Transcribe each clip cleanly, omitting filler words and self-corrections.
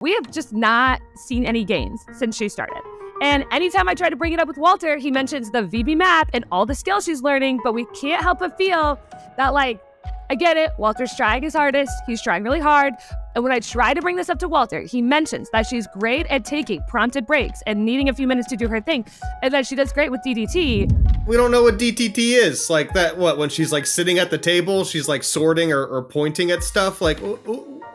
We have just not seen any gains since she started. And anytime I try to bring it up with Walter, he mentions the VB map and all the skills she's learning, but we can't help but feel that, I get it, Walter's trying his hardest, he's trying really hard, and when I try to bring this up to Walter, he mentions that she's great at taking prompted breaks and needing a few minutes to do her thing, and that she does great with DDT. We don't know what DTT is. When she's sitting at the table, she's sorting or pointing at stuff.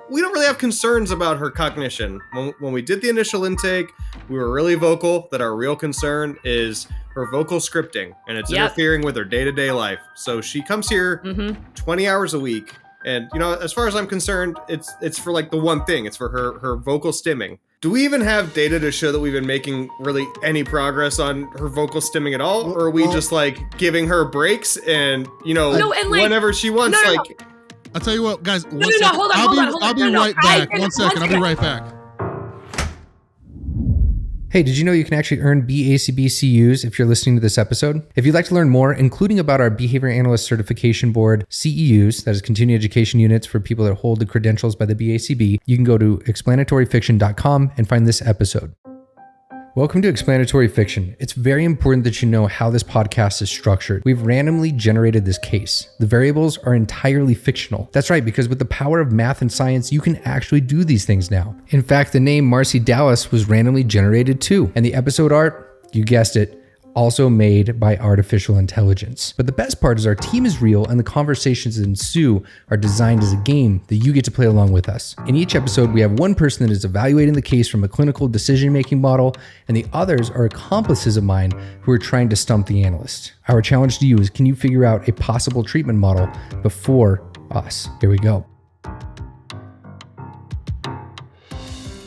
We don't really have concerns about her cognition. When we did the initial intake, we were really vocal that our real concern is her vocal scripting, and it's interfering with her day-to-day life. So she comes here 20 hours a week, and as far as I'm concerned, it's for the one thing. It's for her vocal stimming. Do we even have data to show that we've been making really any progress on her vocal stimming at all? Or are we just giving her breaks and, whenever she wants, I'll tell you what, guys. Hold on. I'll be right back. 1 second. I'll be right back. Hey, did you know you can actually earn BCBA CEUs if you're listening to this episode? If you'd like to learn more, including about our Behavior Analyst Certification Board, CEUs, that is Continuing Education Units for people that hold the credentials by the BACB, you can go to explanatoryfiction.com and find this episode. Welcome to Explanatory Fiction. It's very important that you know how this podcast is structured. We've randomly generated this case. The variables are entirely fictional. That's right, because with the power of math and science, you can actually do these things now. In fact, the name Marcie Dallas was randomly generated too. And the episode art, you guessed it, also made by artificial intelligence. But the best part is our team is real and the conversations that ensue are designed as a game that you get to play along with us. In each episode, we have one person that is evaluating the case from a clinical decision-making model, and the others are accomplices of mine who are trying to stump the analyst. Our challenge to you is, can you figure out a possible treatment model before us? Here we go.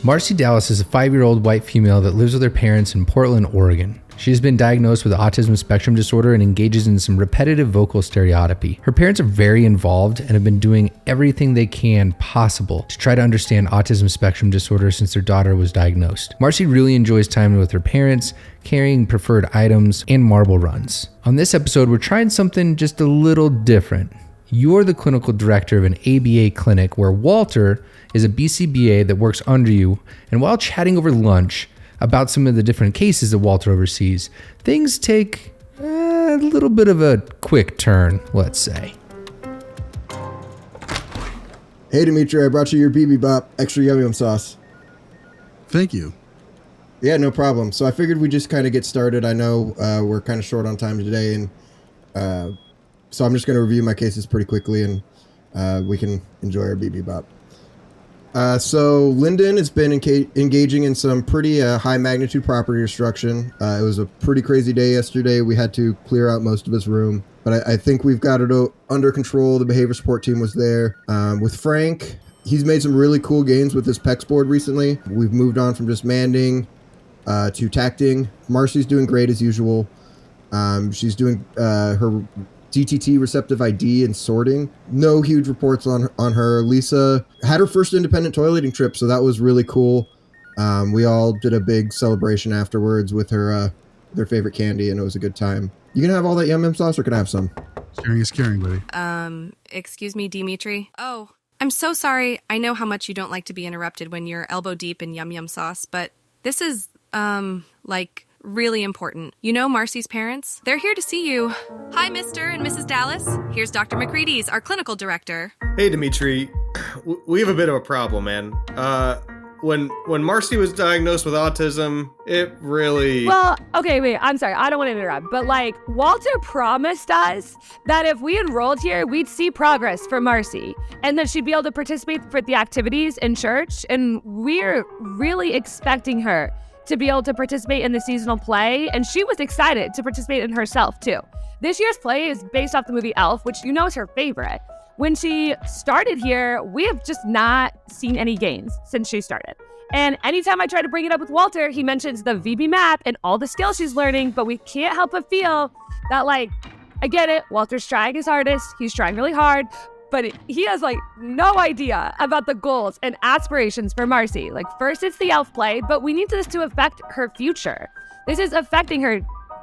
Marcie Dallas is a 5-year-old white female that lives with her parents in Portland, Oregon. She has been diagnosed with Autism Spectrum Disorder and engages in some repetitive vocal stereotypy. Her parents are very involved and have been doing everything they can possible to try to understand Autism Spectrum Disorder since their daughter was diagnosed. Marcie really enjoys time with her parents, carrying preferred items, and marble runs. On this episode, we're trying something just a little different. You're the clinical director of an ABA clinic where Walter is a BCBA that works under you, and while chatting over lunch about some of the different cases that Walter oversees, things take a little bit of a quick turn, let's say. Hey Dimitri, I brought you your BB Bop extra yum yum sauce. Thank you. Yeah, no problem. So I figured we'd just kind of get started. I know we're kind of short on time today, and so I'm just going to review my cases pretty quickly, and we can enjoy our BB Bop. So Lyndon has been engaging in some pretty high magnitude property destruction. It was a pretty crazy day yesterday. We had to clear out most of his room, but I think we've got it under control. The behavior support team was there. With Frank, he's made some really cool gains with his PEX board recently. We've moved on from just manding to tacting. Marcie's doing great as usual. She's doing her DTT receptive ID and sorting. No huge reports on her. Lisa had her first independent toileting trip, so that was really cool. We all did a big celebration afterwards with her their favorite candy, and it was a good time. You gonna have all that yum yum sauce, or can I have some? Sharing is caring, buddy. Excuse me, Dimitri. Oh, I'm so sorry. I know how much you don't like to be interrupted when you're elbow deep in yum yum sauce, but this is, really important. You know Marcie's parents? They're here to see you. Hi, Mr. and Mrs. Dallas. Here's Dr. McCready's, our clinical director. Hey, Dimitri. We have a bit of a problem, man. When Marcie was diagnosed with autism, it really... Well, okay, wait, I'm sorry. I don't want to interrupt. But, Walter promised us that if we enrolled here, we'd see progress for Marcie. And that she'd be able to participate for the activities in church. And we're really expecting her to be able to participate in the seasonal play, and she was excited to participate in herself too. This year's play is based off the movie Elf, which you know is her favorite. When she started here, we have just not seen any gains since she started. And anytime I try to bring it up with Walter, he mentions the VB map and all the skills she's learning, but we can't help but feel that, I get it, Walter's trying his hardest, he's trying really hard, but he has no idea about the goals and aspirations for Marcie. First it's the elf play, but we need this to affect her future. This is affecting her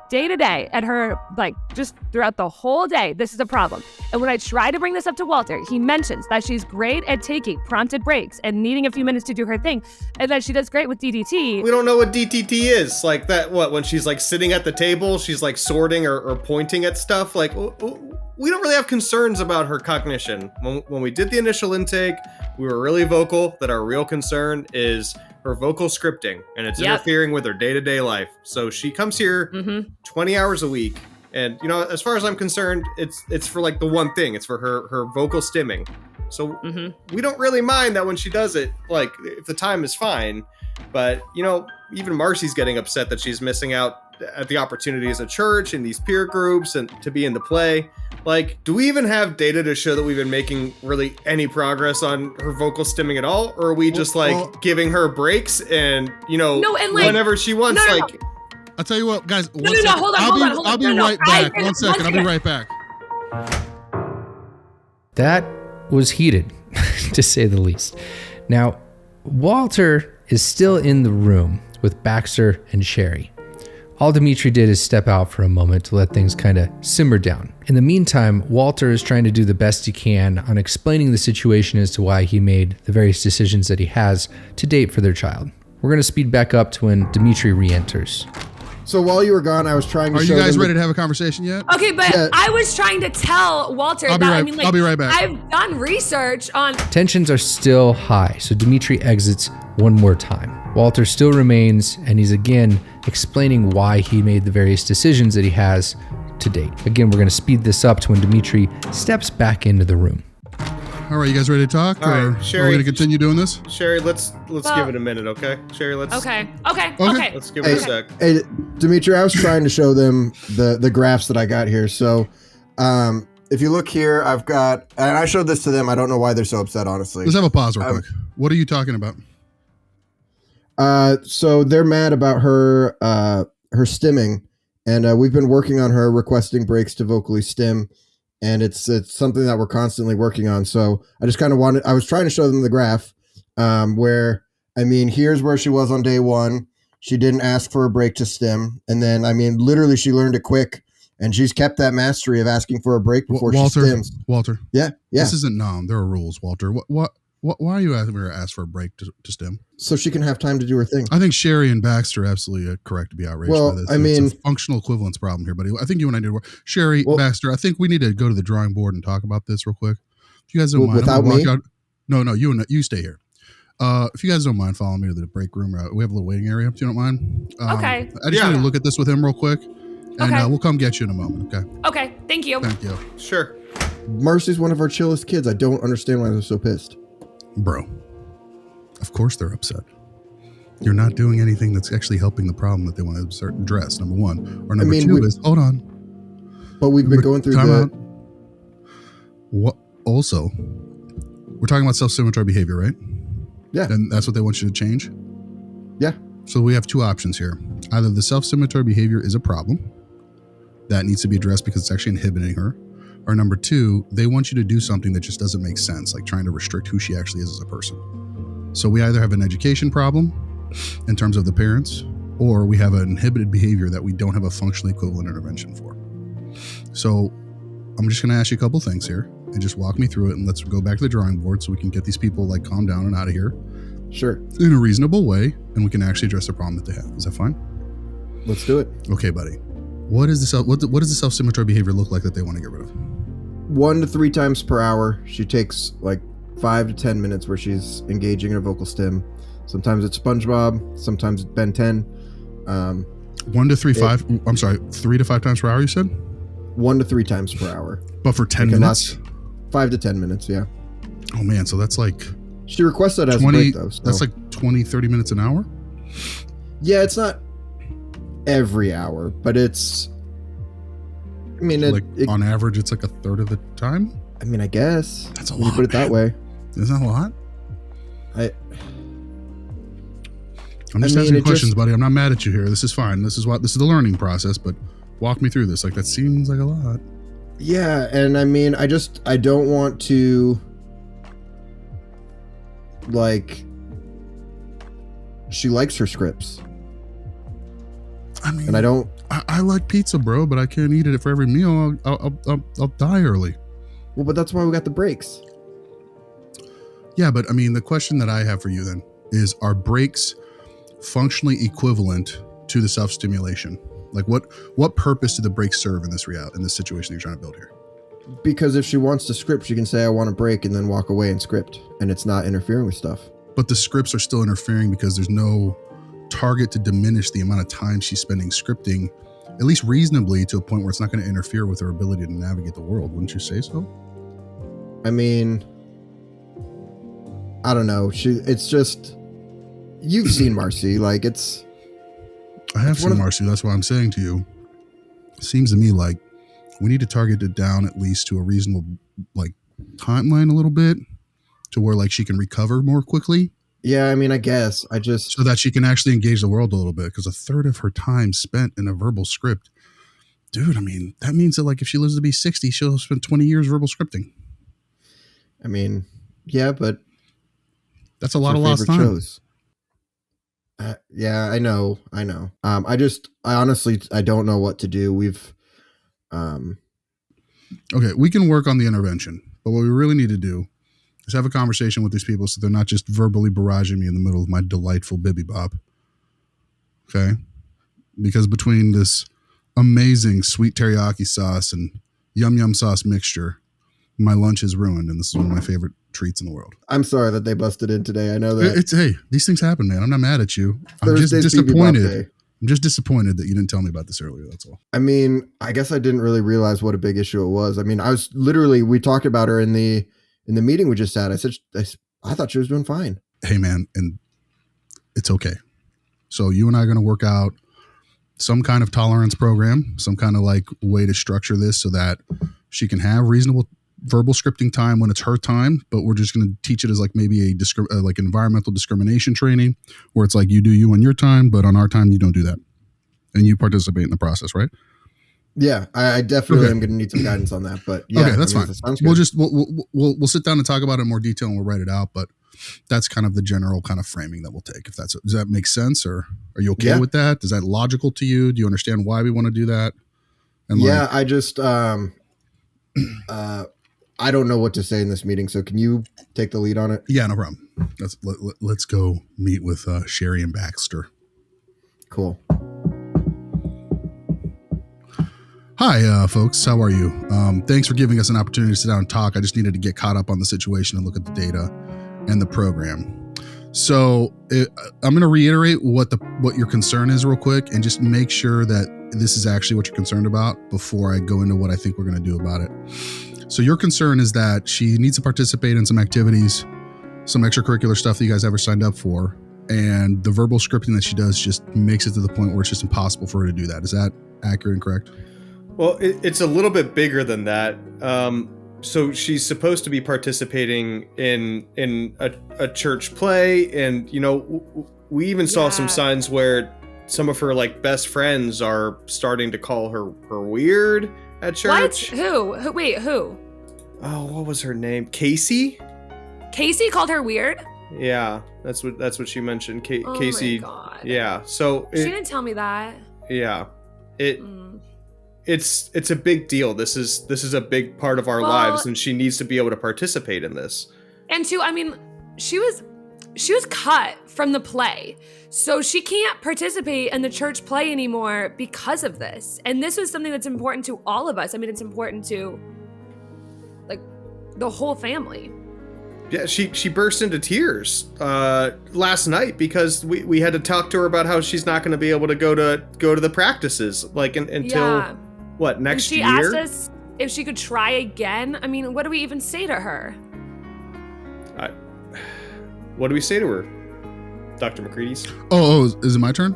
day to day and her, like, just throughout the whole day, this is a problem. And when I try to bring this up to Walter, he mentions that she's great at taking prompted breaks and needing a few minutes to do her thing, and that she does great with DTT. We don't know what DTT is. Like that, when she's like sitting at the table, she's like sorting or pointing at stuff. Like, we don't really have concerns about her cognition. When we did the initial intake, we were really vocal that our real concern is her vocal scripting, and it's interfering with her day-to-day life. So she comes here 20 hours a week, and as far as I'm concerned, it's for like the one thing. It's for her vocal stimming. So we don't really mind that when she does it, like if the time is fine. But even Marcie's getting upset that she's missing out at the opportunities at church and these peer groups and to be in the play. Like, do we even have data to show that we've been making really any progress on her vocal stimming at all? Or are we just giving her breaks and, whenever she wants, I'll tell you what, guys. Hold on. I'll be right back. One second. I'll be right back. That was heated, to say the least. Now, Walter is still in the room with Baxter and Sherry. All Dimitri did is step out for a moment to let things kind of simmer down. In the meantime, Walter is trying to do the best he can on explaining the situation as to why he made the various decisions that he has to date for their child. We're going to speed back up to when Dimitri re-enters. So while you were gone, I was trying to Are you guys ready to have a conversation yet? Okay, but I was trying to tell Walter I'll be right back. I've done research on... Tensions are still high, so Dimitri exits one more time. Walter still remains, and he's again explaining why he made the various decisions that he has to date. Again, we're going to speed this up to when Dimitri steps back into the room. All right, you guys ready to talk? All right, or Sherry, are we going to continue doing this? Sherry, let's give it a minute, okay? Sherry, let's... Okay. Let's give it a sec. Hey, Dimitri, I was trying to show them the graphs that I got here. So if you look here, I've got, and I showed this to them. I don't know why they're so upset, honestly. Let's have a pause real quick. What are you talking about? So they're mad about her stimming, and we've been working on her requesting breaks to vocally stim, and it's something that we're constantly working on. So I just kind of I was trying to show them the graph, where, here's where she was on day one. She didn't ask for a break to stim, and then, literally she learned it quick, and she's kept that mastery of asking for a break before she stims. Walter. Yeah. This isn't there are rules, Walter. Why are you asking her to ask for a break to stim? So she can have time to do her thing. I think Sherry and Baxter are absolutely correct to be outraged by this. It's a functional equivalence problem here, buddy. I think you and I need to work. Sherry, Baxter, I think we need to go to the drawing board and talk about this real quick. If you guys don't mind, without me? No, you stay here. If you guys don't mind following me to the break room, we have a little waiting area, if you don't mind. Okay. I just need to look at this with him real quick, and we'll come get you in a moment, okay? Okay, thank you. Thank you. Sure. Marcie's one of our chillest kids. I don't understand why they're so pissed. Bro, of course they're upset. You're not doing anything that's actually helping the problem that they want to start address, number one. Or number two is, hold on. But we've been going through What? Also, we're talking about self-stimulatory behavior, right? Yeah. And that's what they want you to change? Yeah. So we have two options here. Either the self-stimulatory behavior is a problem that needs to be addressed because it's actually inhibiting her. Or number two, they want you to do something that just doesn't make sense, like trying to restrict who she actually is as a person. So we either have an education problem in terms of the parents, or we have an inhibited behavior that we don't have a functionally equivalent intervention for. So I'm just going to ask you a couple things here and just walk me through it, and let's go back to the drawing board so we can get these people calm down and out of here. Sure. In a reasonable way, and we can actually address the problem that they have. Is that fine? Let's do it. Okay, buddy. What does the self-stimulatory behavior look like that they want to get rid of? 1 to 3 times per hour. She takes 5 to 10 minutes where she's engaging in a vocal stim. Sometimes it's SpongeBob, sometimes it's Ben 10. 3 to 5 times per hour, you said? 1 to 3 times per hour. But for 10 minutes? 5 to 10 minutes, yeah. Oh man, so that's she requested as 20, a break though. So. That's 20, 30 minutes an hour? Yeah, it's not every hour, but it's... on average, it's a third of the time? I guess. That's a lot, you put it that way. Isn't that a lot? I'm just asking questions, buddy. I'm not mad at you here. This is fine. This is the learning process, but walk me through this. That seems like a lot. Yeah, and I don't want to she likes her scripts. I mean, And I don't. I like pizza, bro, but I can't eat it for every meal. I'll die early. Well, but that's why we got the breaks. Yeah, but I mean, the question that I have for you then is: are breaks functionally equivalent to the self-stimulation? Like, what purpose do the breaks serve in this situation you're trying to build here? Because if she wants to script, she can say, "I want a break," and then walk away and script, and it's not interfering with stuff. But the scripts are still interfering because there's no target to diminish the amount of time she's spending scripting, at least reasonably, to a point where it's not going to interfere with her ability to navigate the world. Wouldn't you say so? I mean, I don't know. It's just, you've seen Marcie. Like, I have seen Marcie. That's why I'm saying to you, it seems to me like we need to target it down at least to a reasonable like timeline a little bit, to where like she can recover more quickly. Yeah, I mean, I guess so that she can actually engage the world a little bit, because a third of her time spent in a verbal script, dude. I mean, that means that like if she lives to be 60, she'll spend 20 years verbal scripting. I mean, yeah, but that's a lot of lost time. Yeah, I know. I honestly, I don't know what to do. Okay, we can work on the intervention, but what we really need to do is have a conversation with these people so they're not just verbally barraging me in the middle of my delightful bibby bop. Okay? Because between this amazing sweet teriyaki sauce and yum sauce mixture, my lunch is ruined, and this is one of my favorite treats in the world. I'm sorry that they busted in today. I know that. Hey, these things happen, man. I'm not mad at you. I'm just disappointed. I'm just disappointed that you didn't tell me about this earlier. That's all. I mean, I guess I didn't really realize what a big issue it was. I mean, we talked about her in the meeting we just had. I said, I thought she was doing fine. Hey, man, and it's okay. So you and I are going to work out some kind of tolerance program, some kind of like way to structure this so that she can have reasonable verbal scripting time when it's her time, but we're just going to teach it as like maybe like environmental discrimination training, where it's like you do you on your time, but on our time you don't do that, and you participate in the process, right? Yeah, I definitely am going to need some guidance on that, but yeah, okay, that's fine. We'll sit down and talk about it in more detail, and we'll write it out. But that's kind of the general kind of framing that we'll take. Does that make sense, or are you okay with that? Is that logical to you? Do you understand why we want to do that? And I just I don't know what to say in this meeting, so can you take the lead on it? Yeah, no problem. Let's go meet with Sherry and Baxter. Cool. Hi, folks. How are you? Thanks for giving us an opportunity to sit down and talk. I just needed to get caught up on the situation and look at the data and the program. So I'm going to reiterate what your concern is real quick, and just make sure that this is actually what you're concerned about before I go into what I think we're going to do about it. So your concern is that she needs to participate in some activities, some extracurricular stuff that you guys ever signed up for, and the verbal scripting that she does just makes it to the point where it's just impossible for her to do that. Is that accurate and correct? Well, it's a little bit bigger than that. So she's supposed to be participating in a church play, and we even saw some signs where some of her like best friends are starting to call her weird at church. What? Who? Wait, who? Oh, what was her name? Casey? Casey called her weird? Yeah, that's what she mentioned. Oh Casey. My God. Yeah. So she didn't tell me that. Yeah. It's a big deal. This is a big part of our lives, and she needs to be able to participate in this. And two, I mean, she was cut from the play. So she can't participate in the church play anymore because of this. And this was something that's important to all of us. I mean, it's important to like the whole family. Yeah, she burst into tears last night because we had to talk to her about how she's not going to be able to go to the practices until next year. And she asked us if she could try again. I mean, what do we even say to her? What do we say to her, Dr. McCready's? Oh, is it my turn?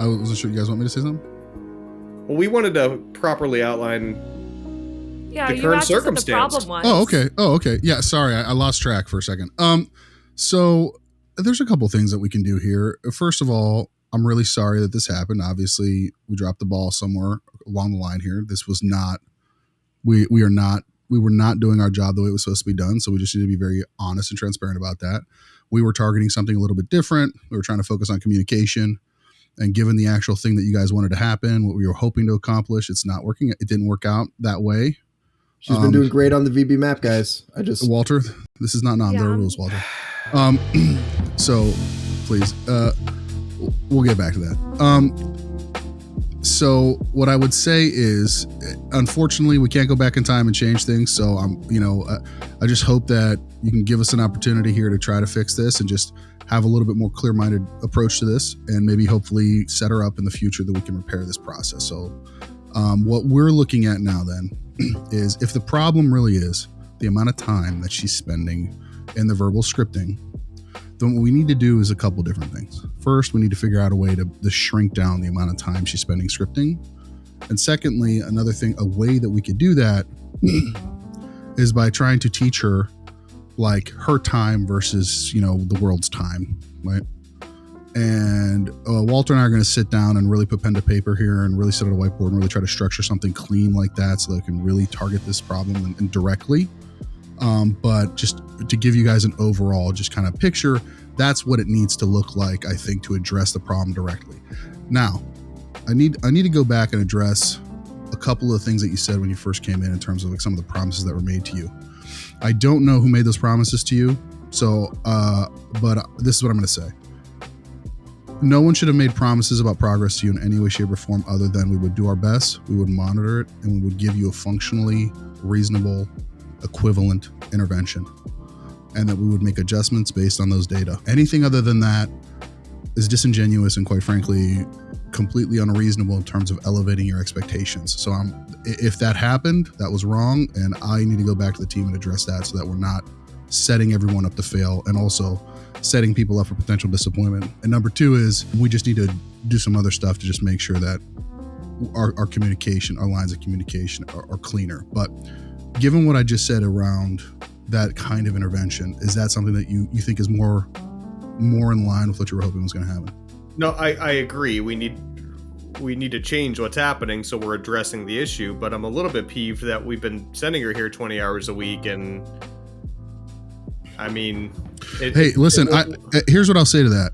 I wasn't sure. You guys want me to say something? Well, we wanted to properly outline the current circumstance. The problem was. Oh, okay. Yeah, sorry. I lost track for a second. So there's a couple things that we can do here. First of all, I'm really sorry that this happened. Obviously, we dropped the ball somewhere along the line here. This was not, we were not doing our job the way it was supposed to be done. So we just need to be very honest and transparent about that. We were targeting something a little bit different. We were trying to focus on communication. And given the actual thing that you guys wanted to happen, what we were hoping to accomplish, it's not working. It didn't work out that way. She's been doing great on the VB map, guys. Walter, this is not there are rules, Walter. So please, we'll get back to that. So what I would say is, unfortunately, we can't go back in time and change things. So I just hope that you can give us an opportunity here to try to fix this and just have a little bit more clear-minded approach to this, and maybe hopefully set her up in the future that we can repair this process. So what we're looking at now then is, if the problem really is the amount of time that she's spending in the verbal scripting, then what we need to do is a couple different things. First, we need to figure out a way to shrink down the amount of time she's spending scripting. And secondly, a way that we could do that is by trying to teach her like her time versus, the world's time, right? And Walter and I are going to sit down and really put pen to paper here and really sit at a whiteboard and really try to structure something clean like that so that we can really target this problem and directly. But just to give you guys an overall just kind of picture, that's what it needs to look like, I think, to address the problem directly. Now, I need to go back and address a couple of things that you said when you first came in terms of like some of the promises that were made to you. I don't know who made those promises to you, so but this is what I'm going to say. No one should have made promises about progress to you in any way, shape, or form other than we would do our best, we would monitor it, and we would give you a functionally reasonable, equivalent intervention, and that we would make adjustments based on those data. Anything other than that is disingenuous and, quite frankly, completely unreasonable in terms of elevating your expectations. So if that happened, that was wrong, and I need to go back to the team and address that so that we're not setting everyone up to fail and also setting people up for potential disappointment. And number two is we just need to do some other stuff to just make sure that our communication, our lines of communication are cleaner. But given what I just said around that kind of intervention, is that something that you think is more in line with what you were hoping was going to happen? No, I agree. We need to change what's happening, so we're addressing the issue. But I'm a little bit peeved that we've been sending her here 20 hours a week, and I mean, hey, listen. Here's what I'll say to that.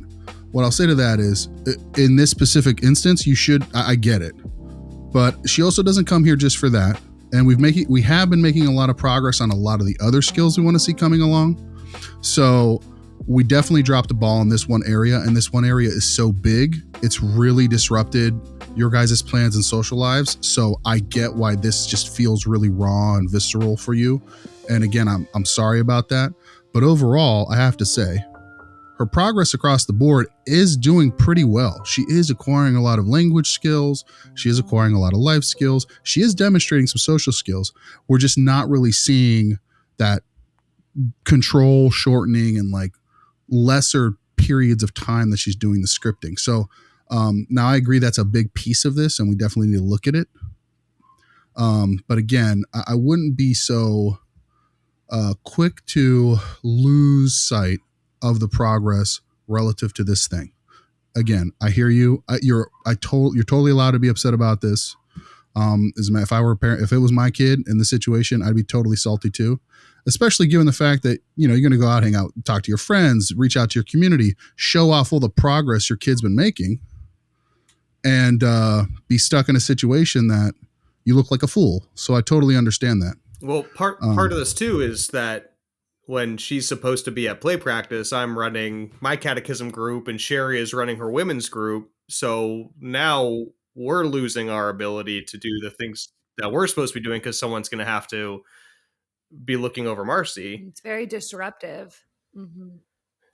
What I'll say to that is, in this specific instance, you should. I get it, but she also doesn't come here just for that. And we have been making a lot of progress on a lot of the other skills we want to see coming along. So we definitely dropped the ball in this one area, and this one area is so big, it's really disrupted your guys' plans and social lives. So I get why this just feels really raw and visceral for you. And again, I'm sorry about that. But overall, I have to say, her progress across the board is doing pretty well. She is acquiring a lot of language skills. She is acquiring a lot of life skills. She is demonstrating some social skills. We're just not really seeing that control shortening and like lesser periods of time that she's doing the scripting. So now I agree that's a big piece of this, and we definitely need to look at it. But again, I wouldn't be so quick to lose sight of the progress relative to this thing. Again, I hear you. You're totally allowed to be upset about this. If I were a parent, if it was my kid in the situation, I'd be totally salty too. Especially given the fact that, you're going to go out, hang out, talk to your friends, reach out to your community, show off all the progress your kid's been making, and be stuck in a situation that you look like a fool. So I totally understand that. Well, part of this too is that when she's supposed to be at play practice, I'm running my catechism group and Sherry is running her women's group. So now we're losing our ability to do the things that we're supposed to be doing because someone's going to have to be looking over Marcie. It's very disruptive. Mm-hmm.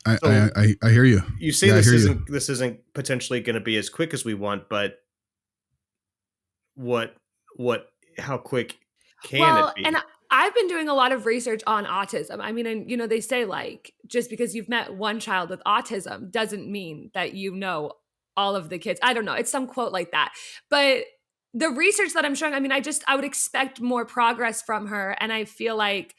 I hear you. You say this isn't potentially going to be as quick as we want, but how quick can it be? And I've been doing a lot of research on autism. I mean, and they say like, just because you've met one child with autism doesn't mean that you know all of the kids. I don't know. It's some quote like that. But the research that I'm showing, I mean, I would expect more progress from her. And I feel like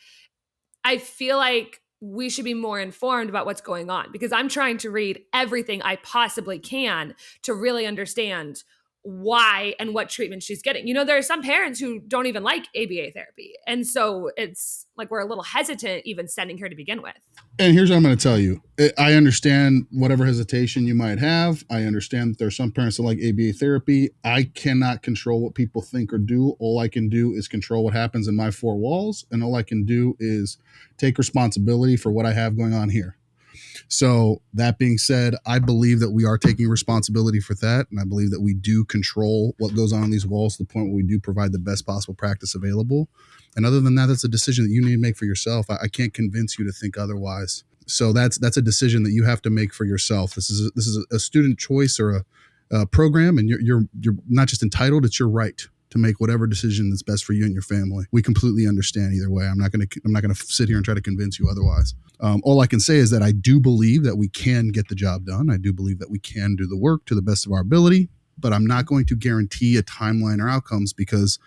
we should be more informed about what's going on, because I'm trying to read everything I possibly can to really understand why and what treatment she's getting. There are some parents who don't even like ABA therapy. And so it's like we're a little hesitant even sending her to begin with. And here's what I'm going to tell you. I understand whatever hesitation you might have. I understand that there are some parents that like ABA therapy. I cannot control what people think or do. All I can do is control what happens in my four walls. And all I can do is take responsibility for what I have going on here. So that being said, I believe that we are taking responsibility for that. And I believe that we do control what goes on in these walls to the point where we do provide the best possible practice available. And other than that, that's a decision that you need to make for yourself. I can't convince you to think otherwise. So that's a decision that you have to make for yourself. This is a student choice or a program, and you're not just entitled, it's your right to make whatever decision that's best for you and your family. We completely understand either way. I'm not going to sit here and try to convince you otherwise. All I can say is that I do believe that we can get the job done. I do believe that we can do the work to the best of our ability, but I'm not going to guarantee a timeline or outcomes because,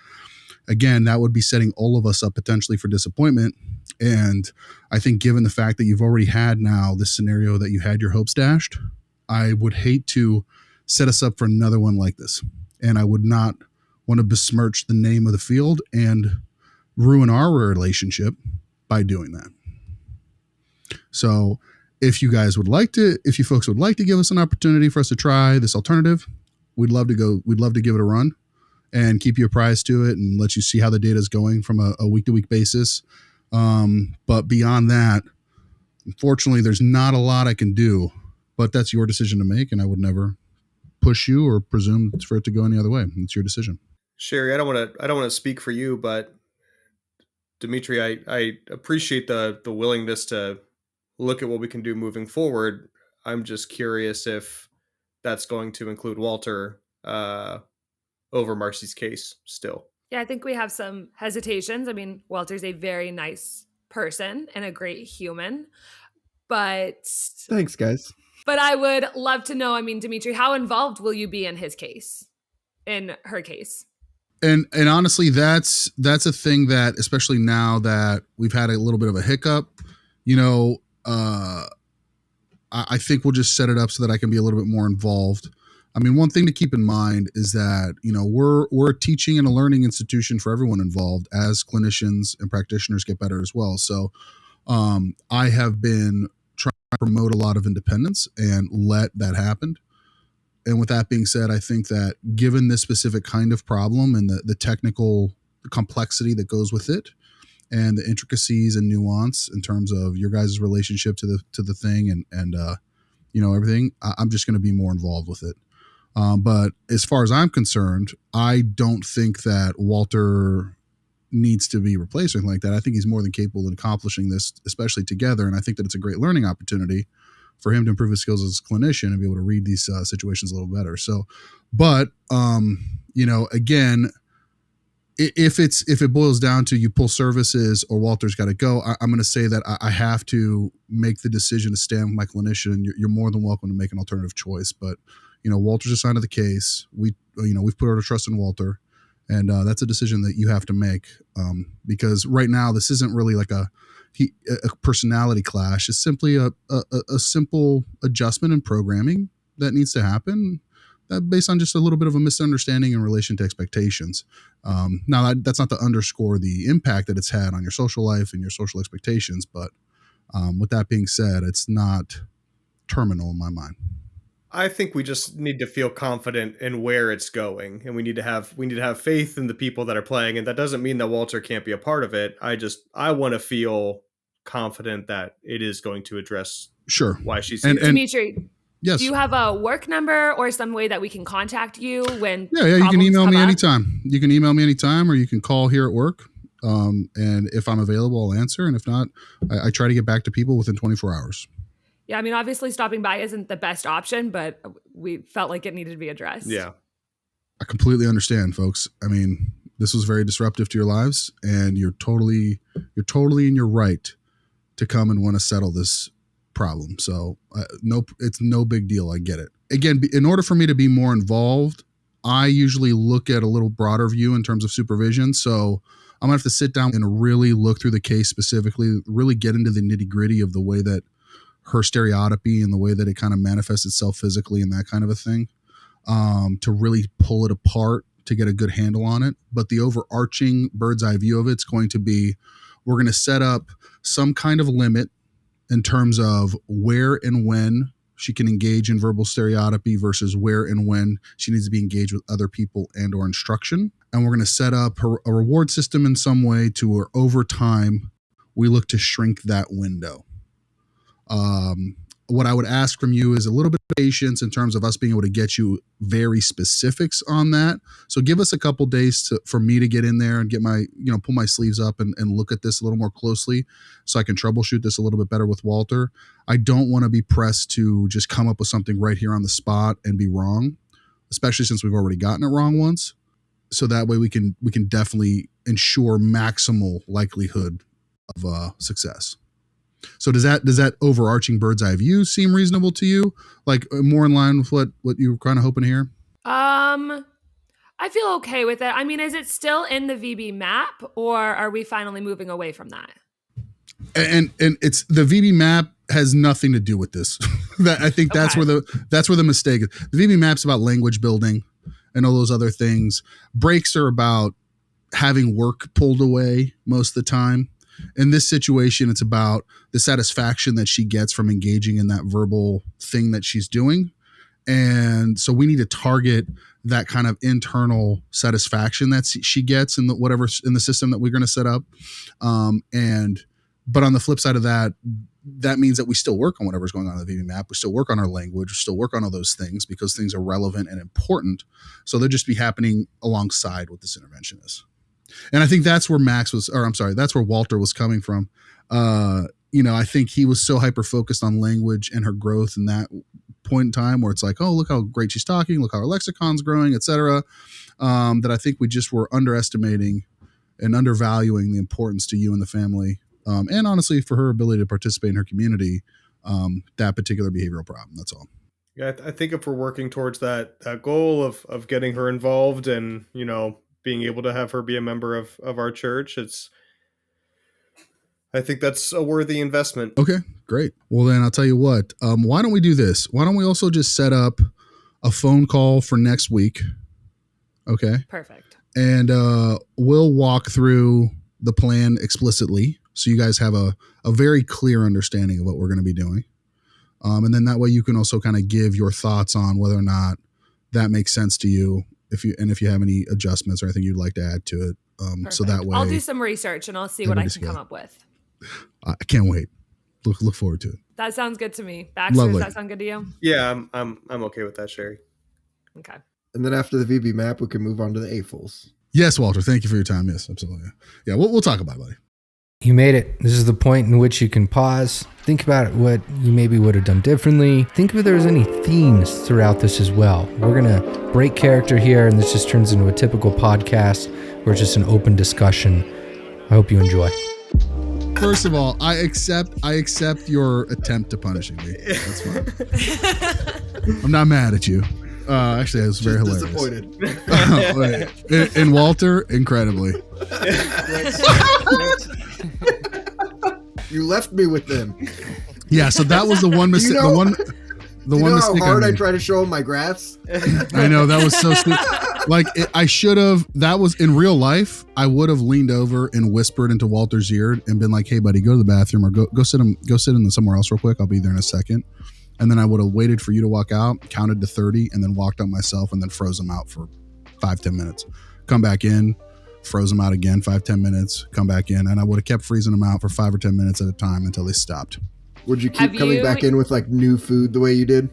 again, that would be setting all of us up potentially for disappointment. And I think given the fact that you've already had now this scenario that you had your hopes dashed, I would hate to set us up for another one like this. And I would not want to besmirch the name of the field and ruin our relationship by doing that. So if you folks would like to give us an opportunity for us to try this alternative, we'd love to give it a run and keep you apprised to it and let you see how the data is going from a week-to-week basis. But beyond that, unfortunately, there's not a lot I can do, but that's your decision to make. And I would never push you or presume for it to go any other way. It's your decision. Sherry, I don't want to speak for you, but Dimitri, I appreciate the willingness to look at what we can do moving forward. I'm just curious if that's going to include Walter over Marcie's case still. Yeah, I think we have some hesitations. I mean, Walter's a very nice person and a great human, but Thanks, guys. But I would love to know, I mean, Dimitri, how involved will you be in her case? And honestly, that's a thing that, especially now that we've had a little bit of a hiccup, I think we'll just set it up so that I can be a little bit more involved. I mean, one thing to keep in mind is that, we're a teaching and a learning institution for everyone involved as clinicians and practitioners get better as well. So I have been trying to promote a lot of independence and let that happen. And with that being said, I think that given this specific kind of problem and the technical complexity that goes with it and the intricacies and nuance in terms of your guys' relationship to the thing and everything, I'm just going to be more involved with it. But as far as I'm concerned, I don't think that Walter needs to be replaced or anything like that. I think he's more than capable of accomplishing this, especially together. And I think that it's a great learning opportunity for him to improve his skills as a clinician and be able to read these situations a little better. So, but, again, if it boils down to you pull services or Walter's got to go, I'm going to say that I have to make the decision to stand with my clinician. And you're more than welcome to make an alternative choice. But, Walter's assigned to the case. We've put our trust in Walter. And that's a decision that you have to make because right now this isn't really like a personality clash. It's simply a simple adjustment in programming that needs to happen based on just a little bit of a misunderstanding in relation to expectations. Now, that's not to underscore the impact that it's had on your social life and your social expectations, but with that being said, it's not terminal in my mind. I think we just need to feel confident in where it's going, and we need to have faith in the people that are playing. And that doesn't mean that Walter can't be a part of it. I want to feel confident that it is going to address why she's here. Dimitri, yes. Do you have a work number or some way that we can contact you when? Yeah. You can email me anytime. You can email me anytime, or you can call here at work. And if I'm available, I'll answer. And if not, I try to get back to people within 24 hours. Yeah, I mean, obviously stopping by isn't the best option, but we felt like it needed to be addressed. Yeah. I completely understand, folks. I mean, this was very disruptive to your lives, and you're totally in your right to come and want to settle this problem. So it's no big deal. I get it. Again, in order for me to be more involved, I usually look at a little broader view in terms of supervision. So I'm gonna have to sit down and really look through the case specifically, really get into the nitty gritty of the way that her stereotypy and the way that it kind of manifests itself physically and that kind of a thing. to really pull it apart to get a good handle on it. But the overarching bird's eye view of it's going to be, we're going to set up some kind of limit in terms of where and when she can engage in verbal stereotypy versus where and when she needs to be engaged with other people and or instruction. And we're going to set up a reward system in some way to where over time we look to shrink that window. What I would ask from you is a little bit of patience in terms of us being able to get you very specifics on that. So give us a couple days for me to get in there and get my, pull my sleeves up and look at this a little more closely so I can troubleshoot this a little bit better with Walter. I don't want to be pressed to just come up with something right here on the spot and be wrong, especially since we've already gotten it wrong once. So that way we can definitely ensure maximal likelihood of success. So does that overarching bird's eye view seem reasonable to you? Like more in line with what you were kind of hoping to hear? I feel okay with it. I mean, is it still in the VB map, or are we finally moving away from that? And it's the VB map has nothing to do with this. I think that's where the mistake is. The VB map's about language building and all those other things. Breaks are about having work pulled away most of the time. In this situation, it's about the satisfaction that she gets from engaging in that verbal thing that she's doing. And so we need to target that kind of internal satisfaction that she gets in in the system that we're going to set up. But on the flip side of that, that means that we still work on whatever's going on in the VB map. We still work on our language. We still work on all those things because things are relevant and important. So they'll just be happening alongside what this intervention is. And I think that's where that's where Walter was coming from. I think he was so hyper-focused on language and her growth in that point in time where it's like, oh, look how great she's talking, look how her lexicon's growing, etc. That I think we just were underestimating and undervaluing the importance to you and the family. And honestly, for her ability to participate in her community, that particular behavioral problem. That's all. Yeah, I think if we're working towards that goal of getting her involved and, being able to have her be a member of our church, I think that's a worthy investment. Okay, great. Well, then I'll tell you what, why don't we do this? Why don't we also just set up a phone call for next week? Okay. Perfect. And we'll walk through the plan explicitly so you guys have a very clear understanding of what we're going to be doing. And then that way you can also kind of give your thoughts on whether or not that makes sense to you. If you have any adjustments or anything you'd like to add to it. So that way I'll do some research and I'll see what I can come up with. I can't wait. Look forward to it. That sounds good to me. Baxter, Lovely. Does that sound good to you? Yeah, I'm okay with that, Sherry. Okay. And then after the VB map, we can move on to the AFOLs. Yes, Walter. Thank you for your time. Yes, absolutely. Yeah, we'll talk about it, buddy. You made it. This is the point in which you can pause, think about what you maybe would have done differently. Think if there's any themes throughout this as well. We're going to break character here, and this just turns into a typical podcast where it's just an open discussion. I hope you enjoy. First of all, I accept your attempt to punishing me. That's fine. I'm not mad at you. Actually, it was very hilarious. Disappointed. And Walter, incredibly. You left me with them. Yeah, so that was the one mistake. You know how mistake hard I try to show him my graphs? I know, that was so stupid. I should have. That was in real life. I would have leaned over and whispered into Walter's ear and been like, "Hey, buddy, go to the bathroom or go sit in somewhere else real quick. I'll be there in a second." And then I would have waited for you to walk out, counted to 30, and then walked out myself, and then froze them out for 5-10 minutes. Come back in, froze them out again, 5-10 minutes. Come back in, and I would have kept freezing them out for 5 or 10 minutes at a time until they stopped. Would you keep coming back in with like new food the way you did?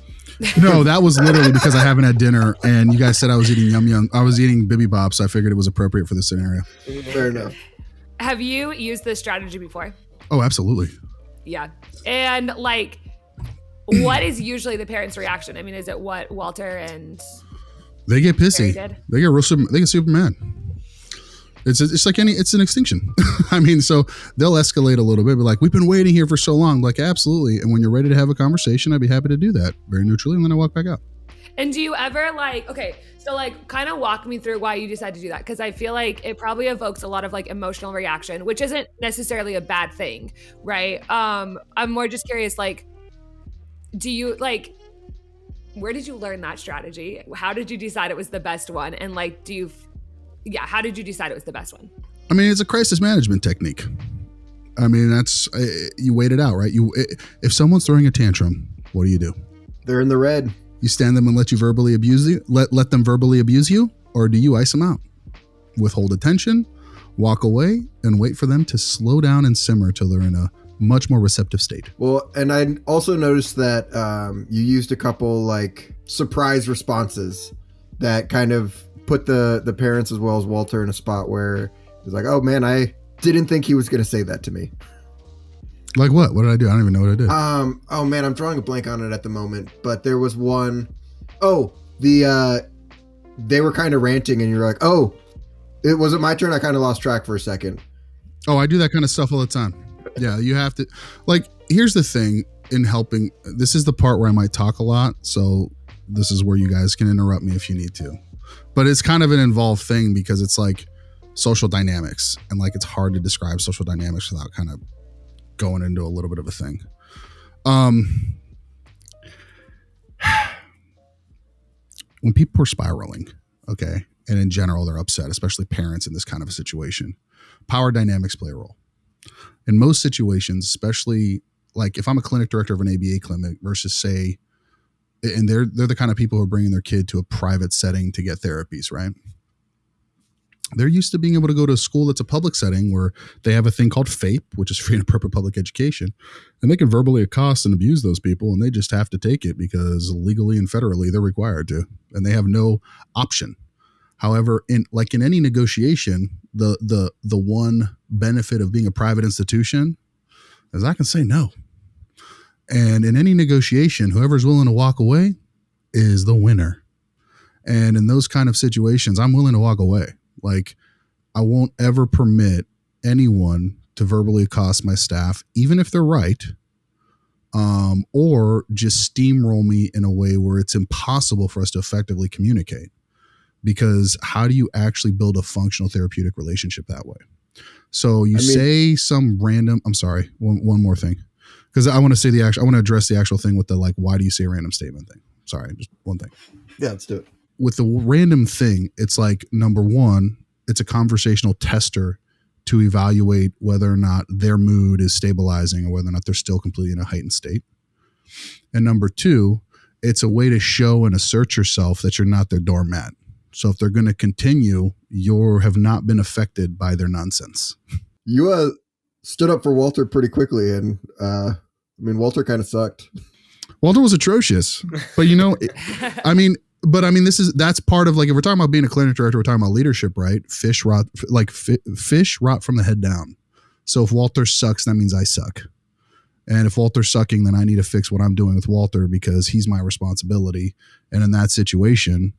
No, that was literally because I haven't had dinner, and you guys said I was eating yum yum. I was eating bibimbap, so I figured it was appropriate for the scenario. Fair enough. Have you used this strategy before? Oh, absolutely. Yeah. And what is usually the parents' reaction? I mean, is it what Walter and they get pissy? Did? They get super mad. It's like it's an extinction. I mean, so they'll escalate a little bit, but like, we've been waiting here for so long. Like, absolutely. And when you're ready to have a conversation, I'd be happy to do that very neutrally. And then I walk back out. And do you ever kind of walk me through why you decided to do that? Because I feel like it probably evokes a lot of emotional reaction, which isn't necessarily a bad thing, right? I'm more just curious, do you where did you learn that strategy? How did you decide it was the best one? And like, how did you decide it was the best one? I mean, it's a crisis management technique. I mean, that's, you wait it out, right? If someone's throwing a tantrum, what do? They're in the red. You stand them and let you verbally abuse you, let them verbally abuse you, or do you ice them out? Withhold attention, walk away, and wait for them to slow down and simmer till they're in a much more receptive state. Well, and I also noticed that you used a couple like surprise responses that kind of put the parents as well as Walter in a spot where he's like, oh man, I didn't think he was going to say that to me. Like what? What did I do? I don't even know what I did. Oh man, I'm drawing a blank on it at the moment, but there was one. Oh, they were kind of ranting and you're like, oh, it wasn't my turn. I kind of lost track for a second. Oh, I do that kind of stuff all the time. Yeah, you have to, like, here's the thing in helping. This is the part where I might talk a lot. So this is where you guys can interrupt me if you need to. But it's kind of an involved thing because it's like social dynamics. And like, it's hard to describe social dynamics without kind of going into a little bit of a thing. When people are spiraling, okay, and in general, they're upset, especially parents in this kind of a situation, power dynamics play a role. In most situations, especially like if I'm a clinic director of an ABA clinic versus say, and they're the kind of people who are bringing their kid to a private setting to get therapies, right? They're used to being able to go to a school that's a public setting where they have a thing called FAPE, which is free and appropriate public education, and they can verbally accost and abuse those people, and they just have to take it because legally and federally they're required to, and they have no option. However, in any negotiation, the one benefit of being a private institution is I can say no. And in any negotiation, whoever's willing to walk away is the winner. And in those kind of situations, I'm willing to walk away. Like, I won't ever permit anyone to verbally accost my staff, even if they're right, or just steamroll me in a way where it's impossible for us to effectively communicate. Because how do you actually build a functional therapeutic relationship that way? So say some random, I'm sorry, one more thing. Because I want to say I want to address the actual thing with the like, why do you say a random statement thing? Sorry, just one thing. Yeah, let's do it. With the random thing, it's like, number one, it's a conversational tester to evaluate whether or not their mood is stabilizing or whether or not they're still completely in a heightened state. And number two, it's a way to show and assert yourself that you're not their doormat. So if they're going to continue, you have not been affected by their nonsense. You stood up for Walter pretty quickly, and Walter kind of sucked. Walter was atrocious, but that's part of, like, if we're talking about being a clinic director, we're talking about leadership, right? Fish rot from the head down. So if Walter sucks, that means I suck. And if Walter's sucking, then I need to fix what I'm doing with Walter because he's my responsibility. And in that situation,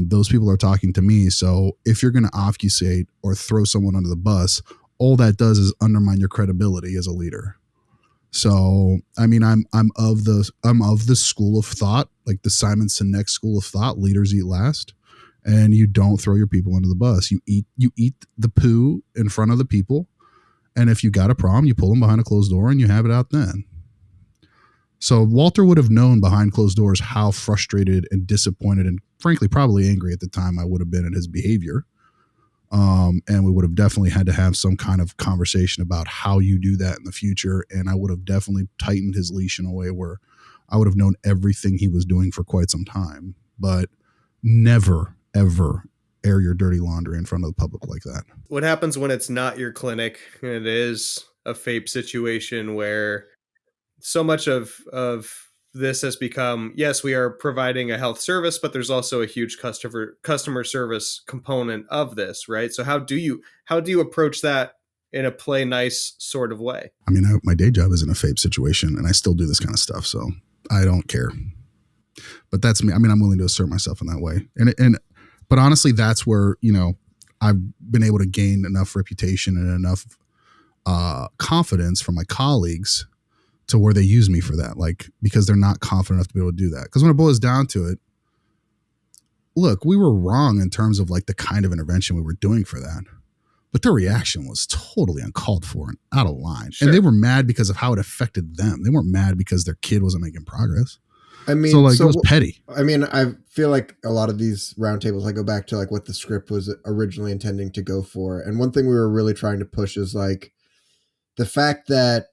those people are talking to me. So if you're going to obfuscate or throw someone under the bus, all that does is undermine your credibility as a leader. So, I'm of the school of thought, like the Simon Sinek school of thought, leaders eat last, and you don't throw your people under the bus. You eat the poo in front of the people. And if you got a problem, you pull them behind a closed door and you have it out then. So Walter would have known behind closed doors how frustrated and disappointed and frankly, probably angry at the time I would have been at his behavior. And we would have definitely had to have some kind of conversation about how you do that in the future. And I would have definitely tightened his leash in a way where I would have known everything he was doing for quite some time, but never, ever air your dirty laundry in front of the public like that. What happens when it's not your clinic and it is a FAPE situation where so much of this has become, yes, we are providing a health service, but there's also a huge customer service component of this, right? So how do you approach that in a play nice sort of way? My day job is in a FAPE situation and I still do this kind of stuff, so I don't care. But that's me. I'm willing to assert myself in that way. But honestly, that's where, I've been able to gain enough reputation and enough confidence from my colleagues to where they use me for that, because they're not confident enough to be able to do that. Because when it boils down to it, look, we were wrong in terms of the kind of intervention we were doing for that, but their reaction was totally uncalled for and out of line. Sure. And they were mad because of how it affected them. They weren't mad because their kid wasn't making progress. I mean, So like it was petty. I mean, I feel like a lot of these roundtables, I go back to like what the script was originally intending to go for. And one thing we were really trying to push is like the fact that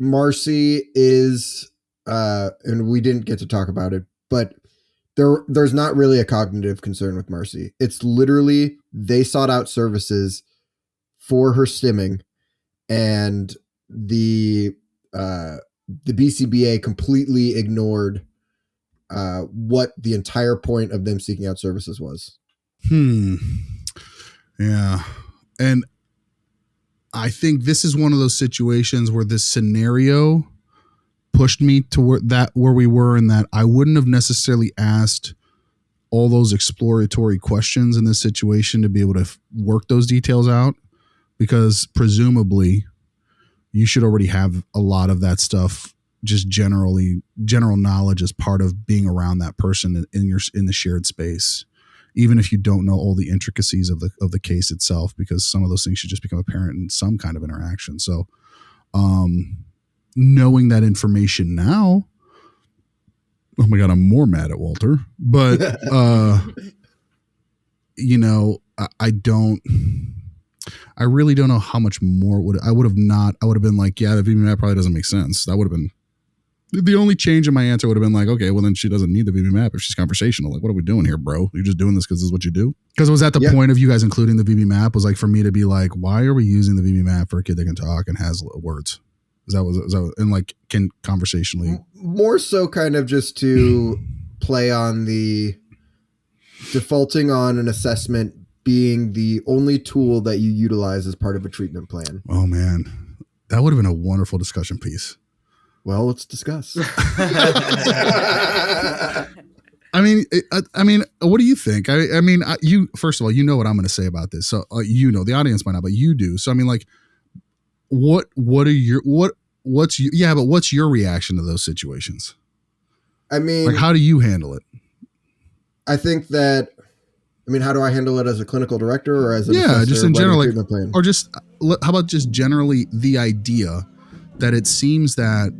Marcie is, and we didn't get to talk about it, but there's not really a cognitive concern with Marcie. It's literally they sought out services for her stimming, and the BCBA completely ignored what the entire point of them seeking out services was. Yeah. And I think this is one of those situations where this scenario pushed me to where we were, in that I wouldn't have necessarily asked all those exploratory questions in this situation to be able to work those details out, because presumably you should already have a lot of that stuff, just general knowledge as part of being around that person in the shared space, even if you don't know all the intricacies of the case itself, because some of those things should just become apparent in some kind of interaction. So knowing that information now, oh my God, I'm more mad at Walter, but I really don't know how much more I would have been like, yeah, the VB probably doesn't make sense. That would have been the only change in my answer. Would have been like, okay, well then she doesn't need the VB map if she's conversational. Like, what are we doing here, bro? You're just doing this because this is what you do? Because it was at the point of you guys including the VB map was like for me to be like, why are we using the VB map for a kid that can talk and has words? Is that and like can conversationally more so kind of just to play on the defaulting on an assessment being the only tool that you utilize as part of a treatment plan. Oh man, that would have been a wonderful discussion piece. Well, let's discuss. I mean, what do you think? You first of all, you know what I'm going to say about this, so the audience might not, but you do. So I mean, like, what's your reaction to those situations? I mean, like, how do you handle it? I think that. I mean, how do I handle it as a clinical director or as just in general, like, plan? or just how about just generally the idea that it seems that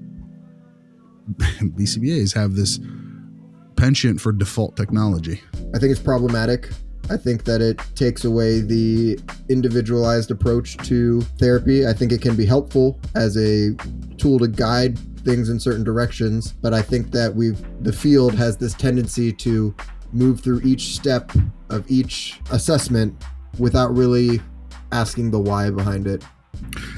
BCBAs have this penchant for default technology. I think it's problematic. I think that it takes away the individualized approach to therapy. I think it can be helpful as a tool to guide things in certain directions, but I think that the field has this tendency to move through each step of each assessment without really asking the why behind it.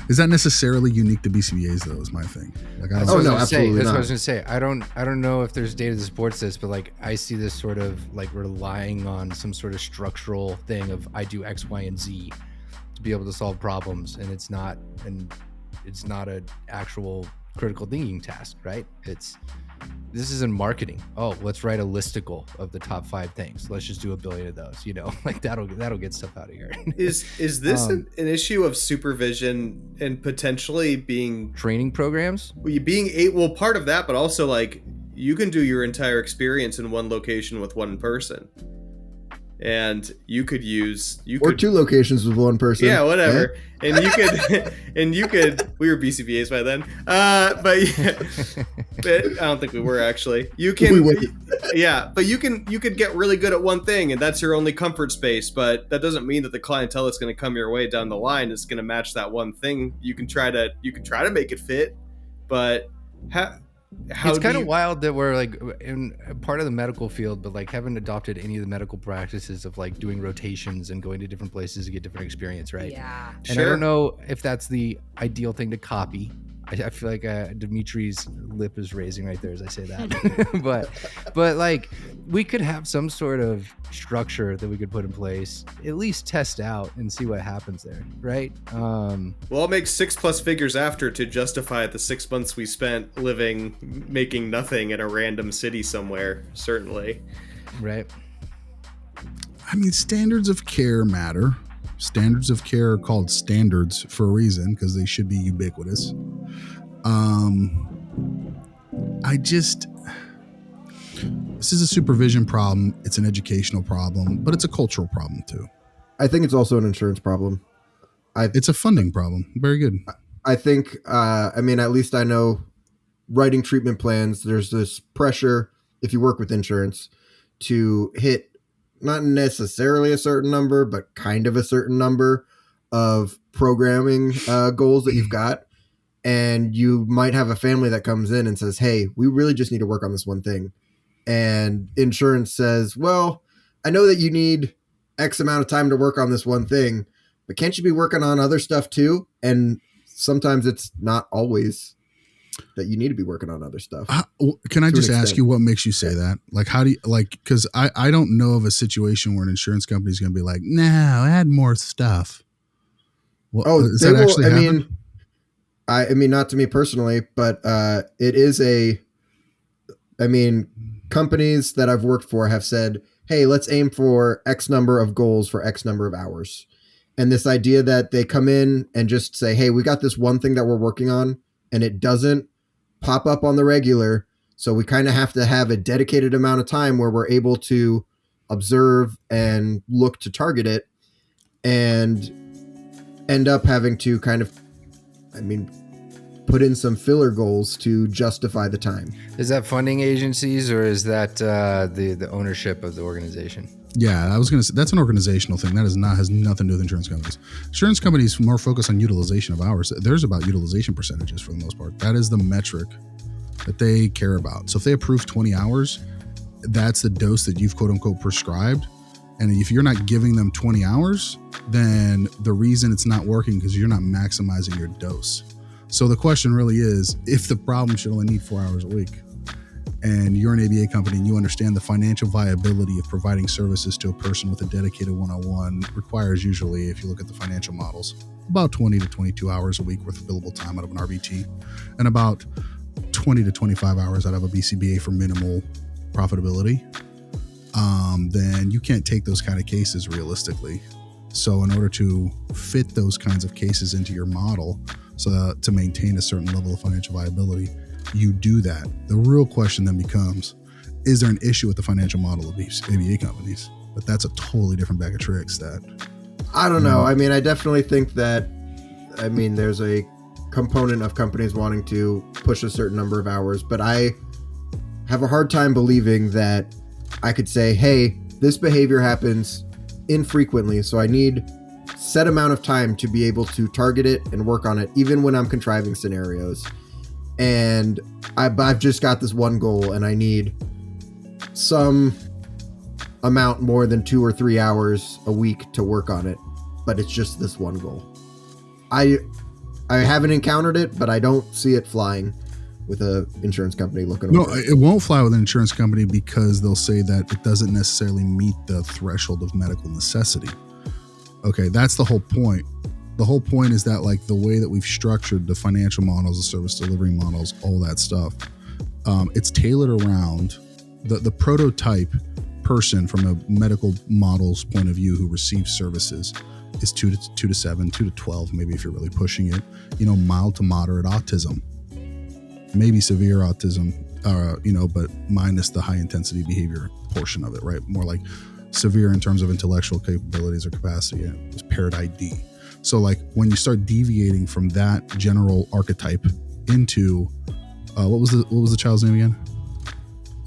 Is that necessarily unique to BCBAs though, is my thing. Like, no, absolutely that's not. what I was gonna say. I don't know if there's data that supports this, but like I see this sort of like relying on some sort of structural thing of I do X, Y, and Z to be able to solve problems, and it's not an actual critical thinking task, right? This is in marketing. Oh, let's write a listicle of the top 5 things. Let's just do 1 billion of those. Like that'll get stuff out of here. Is this an issue of supervision and potentially being training programs? Part of that, but also like you can do your entire experience in one location with one person. And you could 2 locations with one person. Yeah, whatever. Yeah. And you could we were BCBAs by then. But I don't think we were actually. You can but you could get really good at one thing and that's your only comfort space, but that doesn't mean that the clientele that's going to come your way down the line is going to match that one thing. You can try to make it fit, but it's kind of wild that we're like in part of the medical field, but like haven't adopted any of the medical practices of like doing rotations and going to different places to get different experience, right? Yeah. And I don't know if that's the ideal thing to copy. I feel like Dimitri's lip is raising right there as I say that. but like we could have some sort of structure that we could put in place, at least test out and see what happens there, right? Well, I'll make 6+ figures after to justify the 6 months we spent making nothing in a random city somewhere, certainly. Right. I mean, standards of care matter. Standards of care are called standards for a reason because they should be ubiquitous. This is a supervision problem. It's an educational problem, but it's a cultural problem too. I think it's also an insurance problem. It's a funding problem. Very good. I think, at least I know writing treatment plans, there's this pressure, if you work with insurance, to hit not necessarily a certain number, but kind of a certain number of programming goals that you've got. And you might have a family that comes in and says, hey, we really just need to work on this one thing. And insurance says, well, I know that you need X amount of time to work on this one thing, but can't you be working on other stuff too? And sometimes it's not always that you need to be working on other stuff. Can I just ask you what makes you say that? Like, how do you, like, because I don't know of a situation where an insurance company is going to be like, no, add more stuff. Well, does that actually happen? I mean, not to me personally, but it is companies that I've worked for have said, hey, let's aim for X number of goals for X number of hours. And this idea that they come in and just say, hey, we got this one thing that we're working on and it doesn't pop up on the regular. So we kind of have to have a dedicated amount of time where we're able to observe and look to target it, and end up having to kind of, put in some filler goals to justify the time. Is that funding agencies, or is that the ownership of the organization? Yeah, I was going to say that's an organizational thing. That has nothing to do with insurance companies. Insurance companies more focus on utilization of hours. There's about utilization percentages for the most part. That is the metric that they care about. So if they approve 20 hours, that's the dose that you've quote unquote prescribed. And if you're not giving them 20 hours, then the reason it's not working because you're not maximizing your dose. So the question really is, if the problem should only need 4 hours a week, and you're an ABA company and you understand the financial viability of providing services to a person with a dedicated one-on-one requires usually, if you look at the financial models, about 20 to 22 hours a week worth of billable time out of an RVT, and about 20 to 25 hours out of a BCBA for minimal profitability, then you can't take those kind of cases realistically. So in order to fit those kinds of cases into your model, so to maintain a certain level of financial viability, you do that. The real question then becomes, is there an issue with the financial model of these ABA companies? But that's a totally different bag of tricks that... I don't know. I definitely think that, there's a component of companies wanting to push a certain number of hours, but I have a hard time believing that I could say, hey, this behavior happens infrequently, so I need set amount of time to be able to target it and work on it, even when I'm contriving scenarios. And I've just got this one goal and I need some amount more than 2 or 3 hours a week to work on it, but it's just this one goal. I haven't encountered it, but I don't see it flying with an insurance company looking over it. No, it won't fly with an insurance company because they'll say that it doesn't necessarily meet the threshold of medical necessity. Okay, that's the whole point. The whole point is that, like, the way that we've structured the financial models, the service delivery models, all that stuff, it's tailored around the prototype person from a medical model's point of view who receives services is 2 to 7, 2 to 12, maybe if you're really pushing it, mild to moderate autism, maybe severe autism, but minus the high intensity behavior portion of it, right? More like severe in terms of intellectual capabilities or capacity. It's paired ID. So like when you start deviating from that general archetype into what was the child's name again?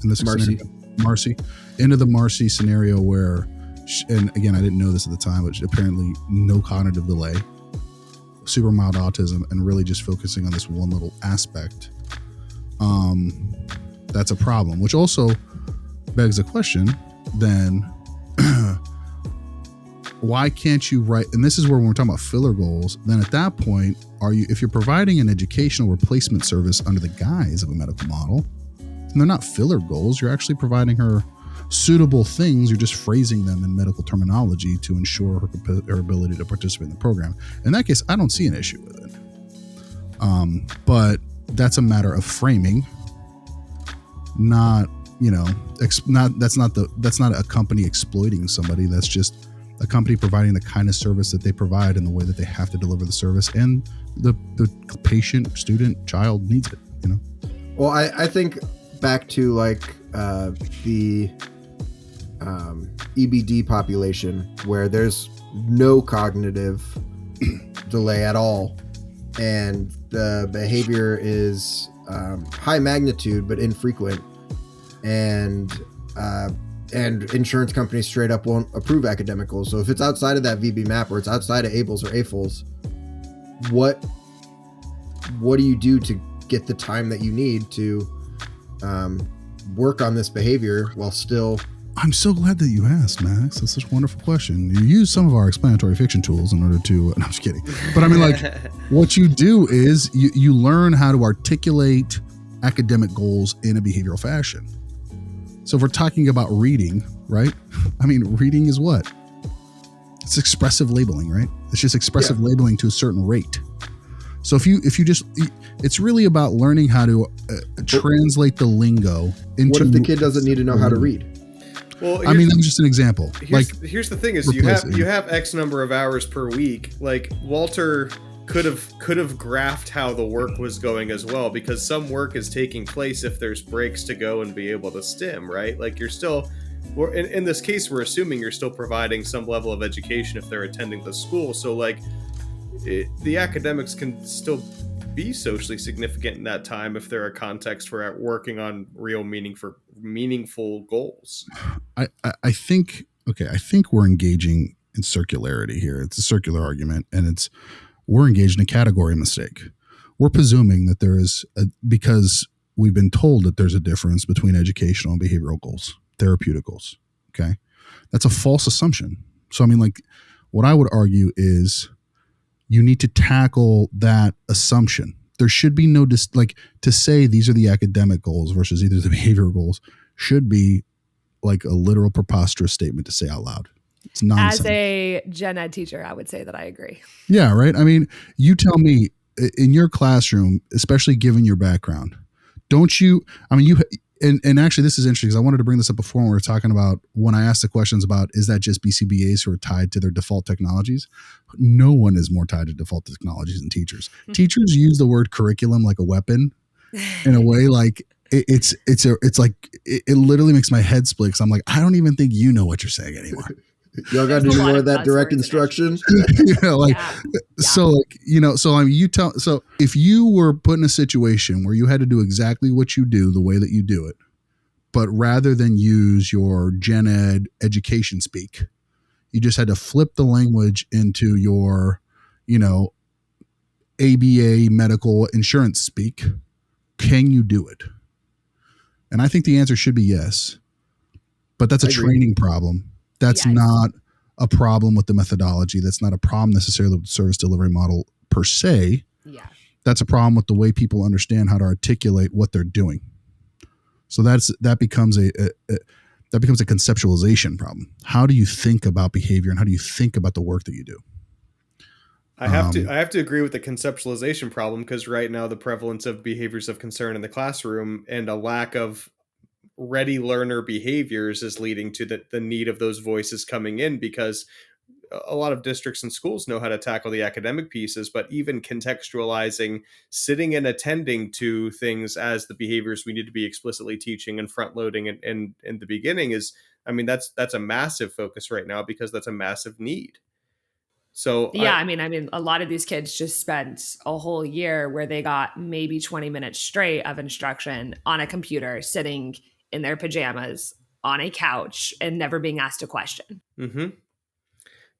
In this Marcie. Marcie. Into the Marcie scenario where, and again, I didn't know this at the time, but apparently no cognitive delay, super mild autism, and really just focusing on this one little aspect. That's a problem, which also begs the question then, why can't you write, and this is where when we're talking about filler goals, then at that point, if you're providing an educational replacement service under the guise of a medical model, and they're not filler goals, you're actually providing her suitable things, you're just phrasing them in medical terminology to ensure her ability to participate in the program. In that case, I don't see an issue with it. But that's a matter of framing, not, that's not a company exploiting somebody. That's just a company providing the kind of service that they provide in the way that they have to deliver the service, and the patient, student, child needs it, Well, I think back to like the EBD population where there's no cognitive delay at all, and the behavior is high magnitude but infrequent, and insurance companies straight up won't approve academic goals. So if it's outside of that VB map, or it's outside of ABLES or AFLs, what do you do to get the time that you need to work on this behavior while still... I'm so glad that you asked, Max. That's such a wonderful question. You use some of our explanatory fiction tools in order to... No, I'm just kidding. But I mean, like, what you do is you learn how to articulate academic goals in a behavioral fashion. So if we're talking about reading, right? I mean, reading is what? It's expressive labeling, right? It's just expressive labeling to a certain rate. So if you just... It's really about learning how to translate the lingo into... What if the kid doesn't need to know how to read? Well, I mean, that's just an example. Here's the thing: is you have X number of hours per week. Like Walter could have graphed how the work was going as well, because some work is taking place if there's breaks to go and be able to stim, right? Like you're still, in this case, we're assuming you're still providing some level of education if they're attending the school. So like, the academics can still be socially significant in that time if they're a context for working on real meaningful goals. I think we're engaging in circularity here. It's a circular argument, and we're engaged in a category mistake. We're presuming that there is because we've been told that there's a difference between educational and behavioral goals, therapeutic goals. Okay. That's a false assumption. So, I mean, like, what I would argue is you need to tackle that assumption. There should be no, to say these are the academic goals versus either the behavioral goals should be like a literal preposterous statement to say out loud. It's nonsense. As a gen ed teacher, I would say that I agree. Yeah, right. I mean, you tell me in your classroom, especially given your background, don't you, I mean, and actually this is interesting because I wanted to bring this up before when we were talking about when I asked the questions about, is that just BCBAs who are tied to their default technologies? No one is more tied to default technologies than teachers. Teachers use the word curriculum like a weapon in a way, like it literally makes my head split because I'm like, I don't even think you know what you're saying anymore. Y'all got to do more of that direct instruction. So like, so I mean, so if you were put in a situation where you had to do exactly what you do the way that you do it, but rather than use your gen ed education speak, you just had to flip the language into your, ABA medical insurance speak, can you do it? And I think the answer should be yes, but that's a training problem. That's not a problem with the methodology. That's not a problem necessarily with the service delivery model per se. Yeah. That's a problem with the way people understand how to articulate what they're doing. So that becomes a conceptualization problem. How do you think about behavior and how do you think about the work that you do? I have to agree with the conceptualization problem, because right now the prevalence of behaviors of concern in the classroom and a lack of ready learner behaviors is leading to the need of those voices coming in, because a lot of districts and schools know how to tackle the academic pieces, but even contextualizing, sitting and attending to things as the behaviors we need to be explicitly teaching and front loading in the beginning is, I mean, that's a massive focus right now because that's a massive need. So yeah, I mean, a lot of these kids just spent a whole year where they got maybe 20 minutes straight of instruction on a computer, sitting in their pajamas on a couch and never being asked a question. Mm-hmm.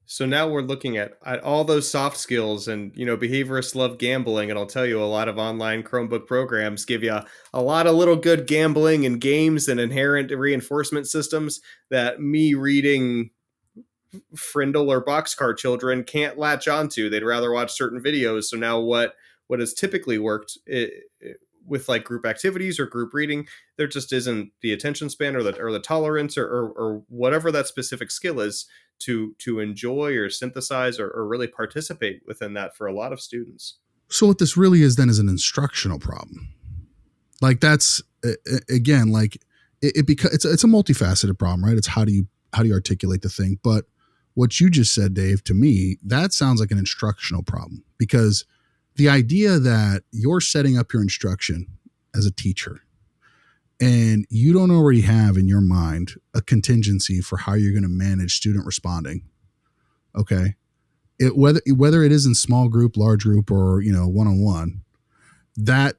So now we're looking at all those soft skills, and, behaviorists love gambling. And I'll tell you, a lot of online Chromebook programs give you a lot of little good gambling and games and inherent reinforcement systems that me reading Frindle or Boxcar children can't latch onto. They'd rather watch certain videos. So now what has typically worked with like group activities or group reading, there just isn't the attention span or the tolerance or whatever that specific skill is to enjoy or synthesize or really participate within that for a lot of students. So what this really is then is an instructional problem. Like that's again, like it's a multifaceted problem, right? It's how do you articulate the thing? But what you just said, Dave, to me, that sounds like an instructional problem, because the idea that you're setting up your instruction as a teacher and you don't already have in your mind a contingency for how you're going to manage student responding. Okay. Whether it is in small group, large group, or, one-on-one, that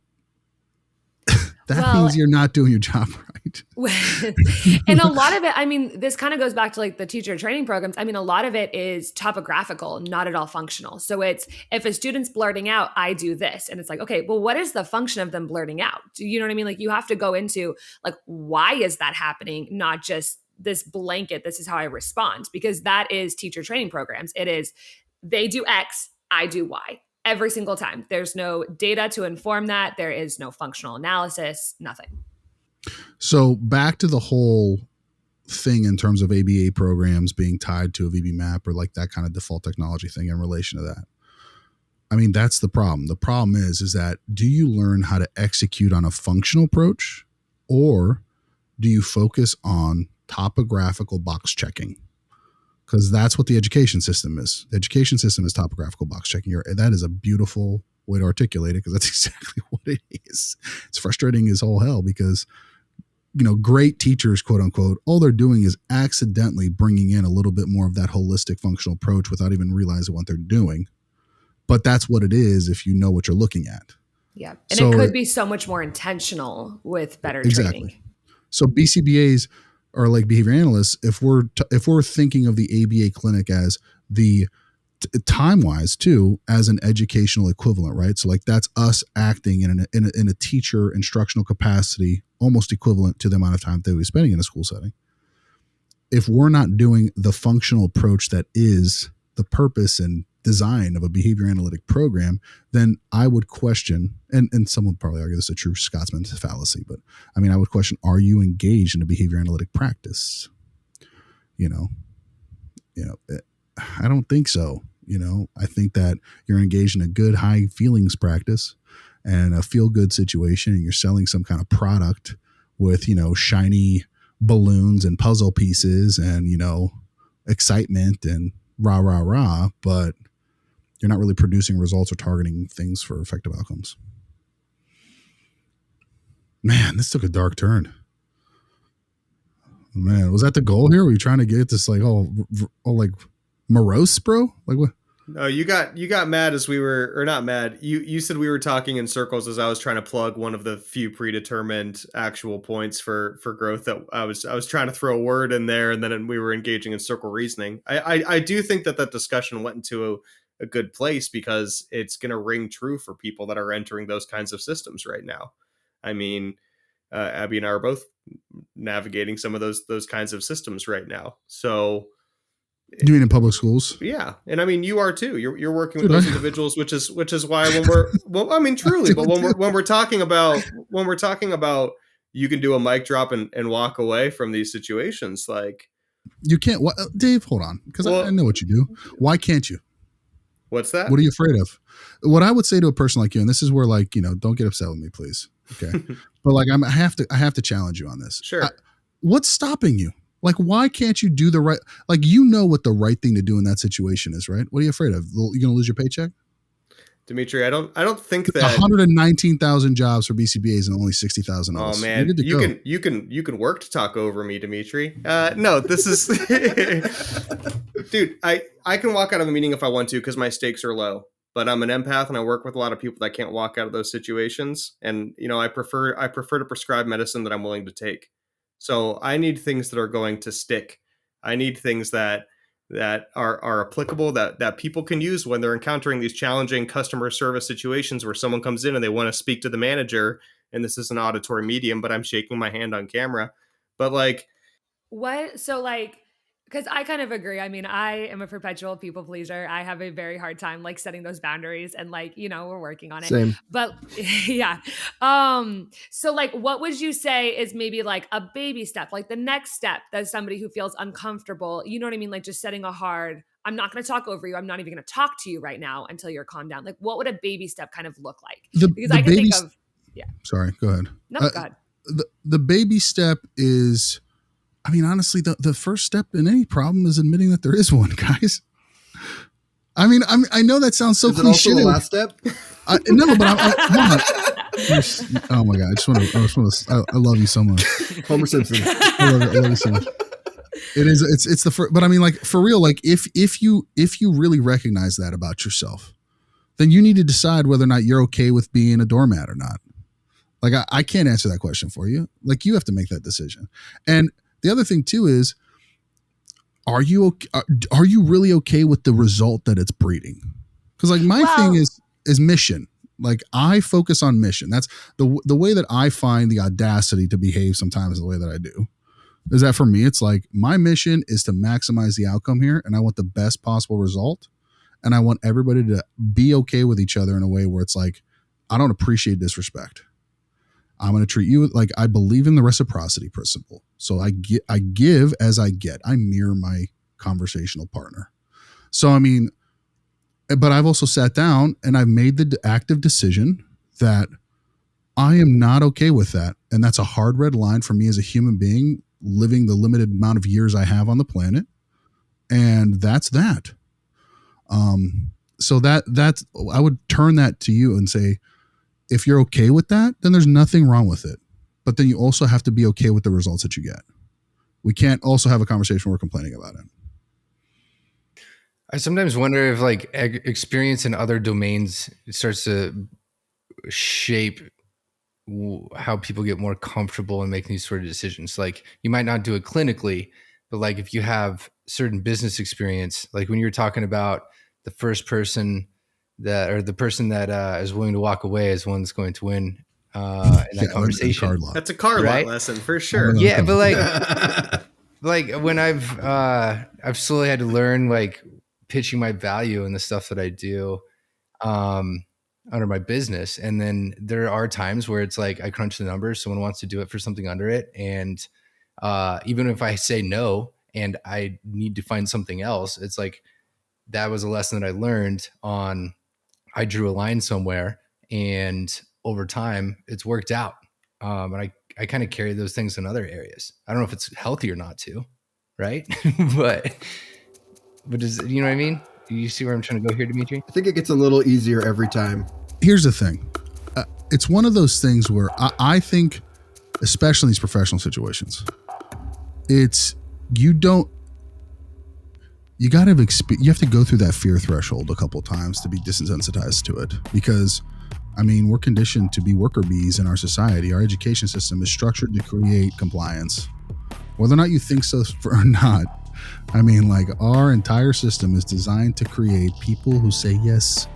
that means you're not doing your job right. And a lot of it, I mean, this kind of goes back to like the teacher training programs. I mean, a lot of it is topographical, not at all functional. So it's, if a student's blurting out, I do this. And it's like, okay, well, what is the function of them blurting out? Do you know what I mean? Like you have to go into like, why is that happening? Not just this blanket, this is how I respond, because that is teacher training programs. It is, they do X, I do Y. Every single time. There's no data to inform that. There is no functional analysis, nothing. So back to the whole thing in terms of ABA programs being tied to a VB map or like that kind of default technology thing in relation to that. I mean, that's the problem. The problem is that do you learn how to execute on a functional approach, or do you focus on topographical box checking? Because that's what the education system is. The education system is topographical box checking. That is a beautiful way to articulate it, because that's exactly what it is. It's frustrating as all hell because, you know, great teachers, quote unquote, all they're doing is accidentally bringing in a little bit more of that holistic functional approach without even realizing what they're doing. But that's what it is if you know what you're looking at. Yeah. And so, it could be so much more intentional with better training. So BCBAs are like behavior analysts. If we're thinking of the ABA clinic as the time-wise too, as an educational equivalent, right? So like that's us acting in a teacher instructional capacity, almost equivalent to the amount of time they would be spending in a school setting. If we're not doing the functional approach that is the purpose and design of a behavior analytic program, then I would question, and someone would probably argue this is a true Scotsman fallacy, but I mean, I would question, are you engaged in a behavior analytic practice? You know, I don't think so. You know, I think that you're engaged in a good high feelings practice and a feel good situation, and you're selling some kind of product with, you know, shiny balloons and puzzle pieces and, you know, excitement and rah, rah, rah, but you're not really producing results or targeting things for effective outcomes. Man, this took a dark turn. Man, was that the goal here? Were you trying to get this like, oh like morose, bro? Like what? No, you got mad as we were, or not mad. You said we were talking in circles as I was trying to plug one of the few predetermined actual points for growth that I was trying to throw a word in there, and then we were engaging in circle reasoning. I do think that discussion went into a good place because it's going to ring true for people that are entering those kinds of systems right now. I mean, Abby and I are both navigating some of those kinds of systems right now. So, you mean in public schools? Yeah, and I mean you are too. You're working with those individuals, which is why when we're I mean truly, but when we're talking about you can do a mic drop and walk away from these situations, like you can't. What, Dave? Hold on, because I know what you do. Why can't you? What's that? What are you afraid of? What I would say to a person like you, and this is where, like, you know, don't get upset with me, please. Okay, but like I have to challenge you on this. Sure. What's stopping you? Like, why can't you do the right? Like, you know what the right thing to do in that situation is, right? What are you afraid of? You're going to lose your paycheck? Dimitri, I don't think that 119,000 jobs for BCBAs and only 60,000 of us. Oh man, you can work to talk over me, Dimitri. No, this is dude. I can walk out of a meeting if I want to because my stakes are low. But I'm an empath and I work with a lot of people that can't walk out of those situations. And you know, I prefer to prescribe medicine that I'm willing to take. So I need things that are going to stick. I need things that are applicable, that people can use when they're encountering these challenging customer service situations where someone comes in and they want to speak to the manager. And this is an auditory medium, but I'm shaking my hand on camera. But like, what? So like, because I kind of agree. I mean, I am a perpetual people pleaser. I have a very hard time like setting those boundaries, and like, you know, we're working on it. Same. But yeah. So like, what would you say is maybe like a baby step, like the next step that somebody who feels uncomfortable, you know what I mean? Like just setting a hard, I'm not going to talk over you. I'm not even going to talk to you right now until you're calmed down. Like, what would a baby step kind of look like? Because I can think of, yeah. Sorry, go ahead. No, go ahead. The baby step is, I mean, honestly, the first step in any problem is admitting that there is one, guys. I mean, I know that sounds so cliche. Also the last step? No, but oh my God, I love you so much. Homer Simpson. I love you so much. It's the first, but I mean, like, for real, like if you really recognize that about yourself, then you need to decide whether or not you're okay with being a doormat or not. Like I can't answer that question for you. Like you have to make that decision. And the other thing too is, are you really okay with the result that it's breeding? Because like my thing is mission. Like I focus on mission. That's the way that I find the audacity to behave sometimes the way that I do. Is that for me, it's like my mission is to maximize the outcome here, and I want the best possible result. And I want everybody to be okay with each other in a way where it's like, I don't appreciate disrespect. I'm going to treat you like I believe in the reciprocity principle. So I give as I get. I mirror my conversational partner. So, I mean, but I've also sat down and I've made the active decision that I am not okay with that. And that's a hard red line for me as a human being living the limited amount of years I have on the planet. And that's that. So that's, I would turn that to you and say, if you're okay with that, then there's nothing wrong with it. But then you also have to be okay with the results that you get. We can't also have a conversation where we're complaining about it. I sometimes wonder if like experience in other domains starts to shape how people get more comfortable in making these sort of decisions. Like you might not do it clinically, but like if you have certain business experience, like when you're talking about the first person that, or the person that is willing to walk away is one that's going to win in that conversation. That's a card lot lesson for sure. Yeah, but like when I've slowly had to learn like pitching my value and the stuff that I do under my business. And then there are times where it's like I crunch the numbers, someone wants to do it for something under it. And even if I say no and I need to find something else, it's like that was a lesson that I learned on. I drew a line somewhere, and over time it's worked out. And I kind of carry those things in other areas. I don't know if it's healthy or not to, right? but does, you know what I mean? You see where I'm trying to go here, Dimitri? I think it gets a little easier every time. Here's the thing. It's one of those things where I think, especially in these professional situations, you have to go through that fear threshold a couple of times to be desensitized to it, because I mean, we're conditioned to be worker bees in our society. Our education system is structured to create compliance, whether or not you think so or not. I mean, like our entire system is designed to create people who say yes,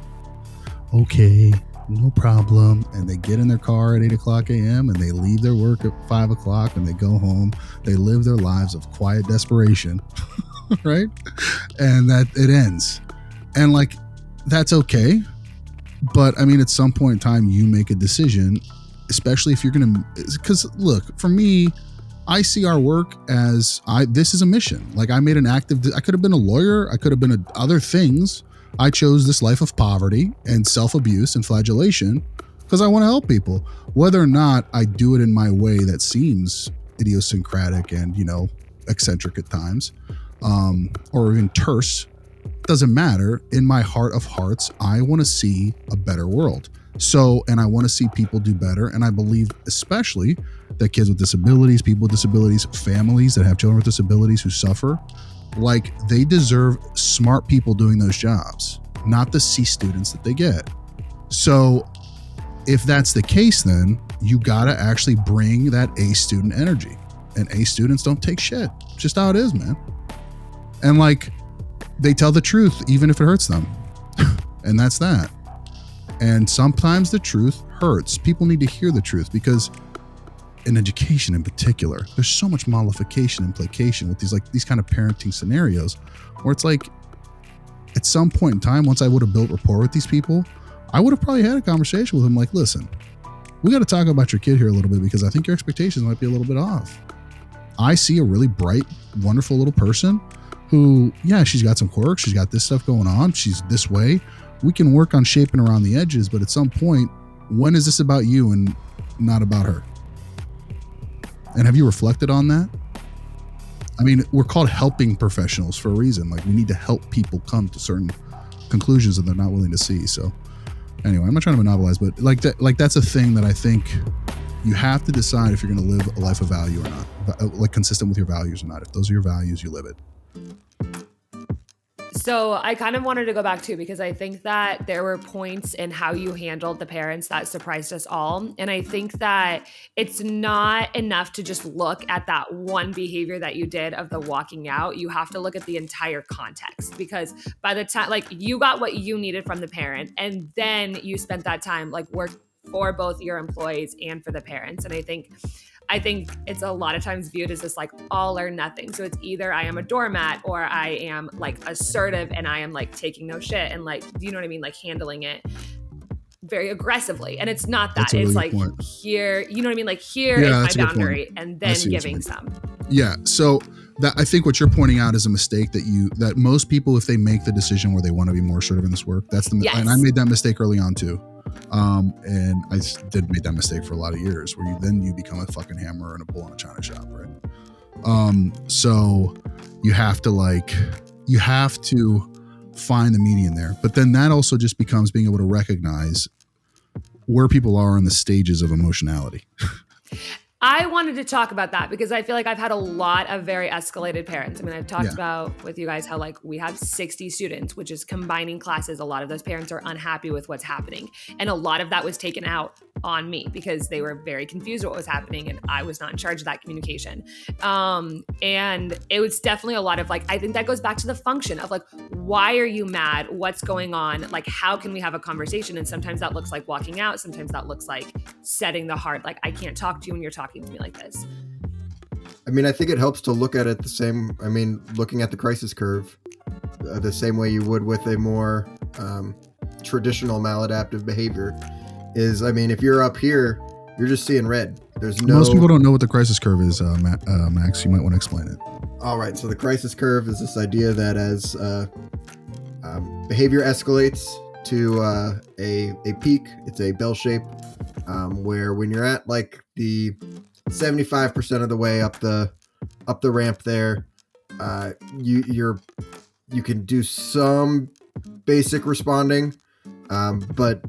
okay, no problem, and they get in their car at 8:00 a.m. and they leave their work at 5 o'clock and they go home. They live their lives of quiet desperation. Right? And that it ends. And like, that's okay. But I mean, at some point in time, you make a decision, especially if you're going to, because look, for me, I see our work as this is a mission. Like I made an active, I could have been a lawyer. I could have been other things. I chose this life of poverty and self-abuse and flagellation because I want to help people, whether or not I do it in my way that seems idiosyncratic and, eccentric at times. Or even terse, doesn't matter. In my heart of hearts, I want to see a better world. So, and I want to see people do better. And I believe especially that kids with disabilities, people with disabilities, families that have children with disabilities who suffer, like they deserve smart people doing those jobs, not the C students that they get. So if that's the case, then you got to actually bring that A student energy, and A students don't take shit. It's just how it is, man. And like, they tell the truth, even if it hurts them. And that's that. And sometimes the truth hurts. People need to hear the truth because in education in particular, there's so much mollification and placation with these kind of parenting scenarios where it's like, at some point in time, once I would have built rapport with these people, I would have probably had a conversation with them like, listen, we got to talk about your kid here a little bit because I think your expectations might be a little bit off. I see a really bright, wonderful little person who, yeah, she's got some quirks. She's got this stuff going on. She's this way. We can work on shaping around the edges, but at some point, when is this about you and not about her? And have you reflected on that? I mean, we're called helping professionals for a reason. Like we need to help people come to certain conclusions that they're not willing to see. So anyway, I'm not trying to monopolize, but that's a thing that I think you have to decide if you're going to live a life of value or not, like consistent with your values or not. If those are your values, you live it. So I kind of wanted to go back too, because I think that there were points in how you handled the parents that surprised us all. And I think that it's not enough to just look at that one behavior that you did of the walking out. You have to look at the entire context, because by the time, like, you got what you needed from the parent, and then you spent that time like work for both your employees and for the parents. And I think it's a lot of times viewed as this like all or nothing. So it's either I am a doormat or I am like assertive and I am like taking no shit and like, you know what I mean? Like handling it very aggressively. And it's not that. It's like point. Here, you know what I mean? Like here is my boundary, and then giving some. Yeah. So that, I think what you're pointing out is a mistake that most people, if they make the decision where they want to be more assertive in this work, yes. And I made that mistake early on too. And I did make that mistake for a lot of years, where you become a fucking hammer and a bull in a china shop, right? So you have to find the median there, but then that also just becomes being able to recognize where people are in the stages of emotionality. I wanted to talk about that because I feel like I've had a lot of very escalated parents. I mean, I've talked about with you guys how like we have 60 students, which is combining classes. A lot of those parents are unhappy with what's happening. And a lot of that was taken out on me because they were very confused what was happening and I was not in charge of that communication. And it was definitely a lot of like, I think that goes back to the function of like, why are you mad? What's going on? Like, how can we have a conversation? And sometimes that looks like walking out. Sometimes that looks like setting the heart. Like, I can't talk to you when you're talking to me like this. I mean, I think it helps to look at it looking at the crisis curve the same way you would with a more traditional maladaptive behavior is, I mean, if you're up here, you're just seeing red. Most people don't know what the crisis curve is, Max. You might want to explain it. All right. So the crisis curve is this idea that as behavior escalates to a peak, it's a bell shape, where when you're at like the 75% of the way up the ramp there, you can do some basic responding, but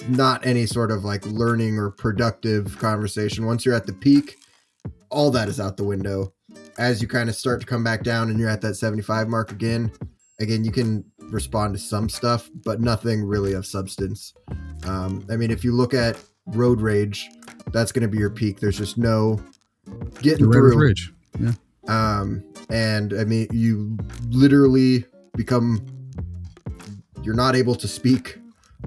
not any sort of like learning or productive conversation. Once you're at the peak, all that is out the window. As you kind of start to come back down and you're at that 75 mark again, you can respond to some stuff, but nothing really of substance. I mean, if you look at road rage, that's going to be your peak. There's just no getting through. Rage. Yeah. And I mean, you literally you're not able to speak.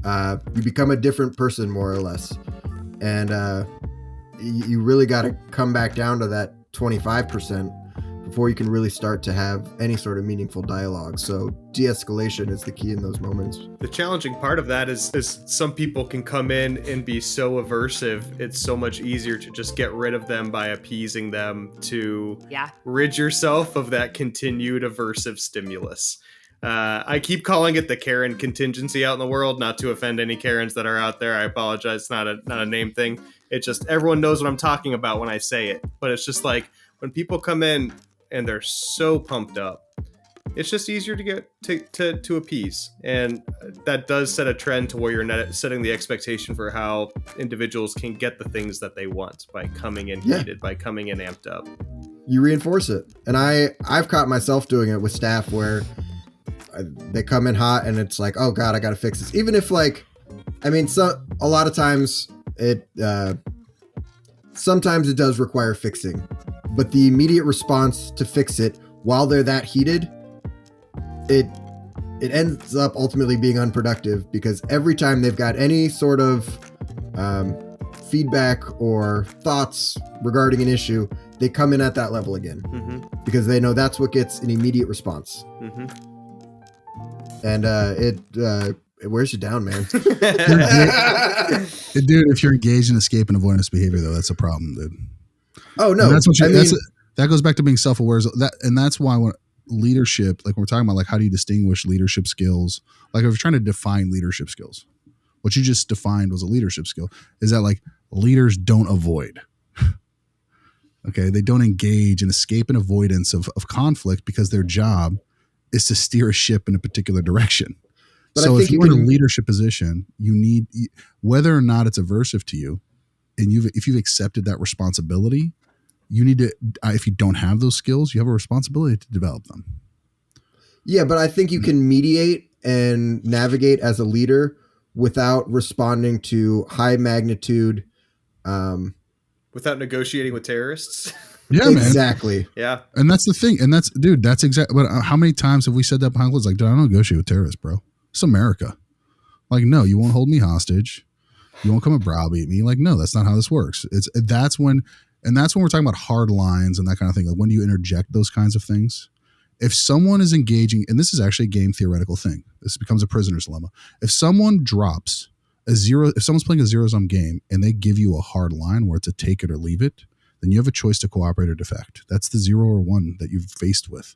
You become a different person, more or less. And you really got to come back down to that 25% before you can really start to have any sort of meaningful dialogue. So de-escalation is the key in those moments. The challenging part of that is some people can come in and be so aversive. It's so much easier to just get rid of them by appeasing them to rid yourself of that continued aversive stimulus. I keep calling it the Karen contingency out in the world, not to offend any Karens that are out there. I apologize. It's not a name thing. It just, everyone knows what I'm talking about when I say it. But it's just like when people come in and they're so pumped up, it's just easier to get to appease. And that does set a trend to where you're setting the expectation for how individuals can get the things that they want by coming in heated, by coming in amped up. You reinforce it. And I've caught myself doing it with staff where they come in hot and it's like, oh God, I got to fix this. Even if like, I mean, a lot of times sometimes it does require fixing, but the immediate response to fix it while they're that heated, it ends up ultimately being unproductive, because every time they've got any sort of feedback or thoughts regarding an issue, they come in at that level again, because they know that's what gets an immediate response. And it wears you down, man. Dude, if you're engaged in escape and avoidance behavior, though, that's a problem, dude. Oh no, and that's what that goes back to being self-aware. And that's why when leadership, like when we're talking about, like how do you distinguish leadership skills? Like if you're trying to define leadership skills, what you just defined was a leadership skill. Is that like leaders don't avoid? Okay, they don't engage in escape and avoidance of conflict, because their job is to steer a ship in a particular direction. But so if you're in a leadership position, you need, whether or not it's aversive to you, and if you've accepted that responsibility, you need to, if you don't have those skills, you have a responsibility to develop them. Yeah, but I think you can mediate and navigate as a leader without responding to high magnitude. Without negotiating with terrorists. Yeah, man. Exactly. Yeah. And that's the thing. And that's exactly. But how many times have we said that behind closed? Like, dude, I don't negotiate with terrorists, bro. It's America. Like, no, you won't hold me hostage. You won't come and browbeat me. Like, no, that's not how this works. That's when we're talking about hard lines and that kind of thing. Like, when do you interject those kinds of things? If someone is engaging, and this is actually a game theoretical thing, this becomes a prisoner's dilemma. If someone drops if someone's playing a zero-sum game and they give you a hard line where it's a take it or leave it, then you have a choice to cooperate or defect. That's the 0 or 1 that you've faced with.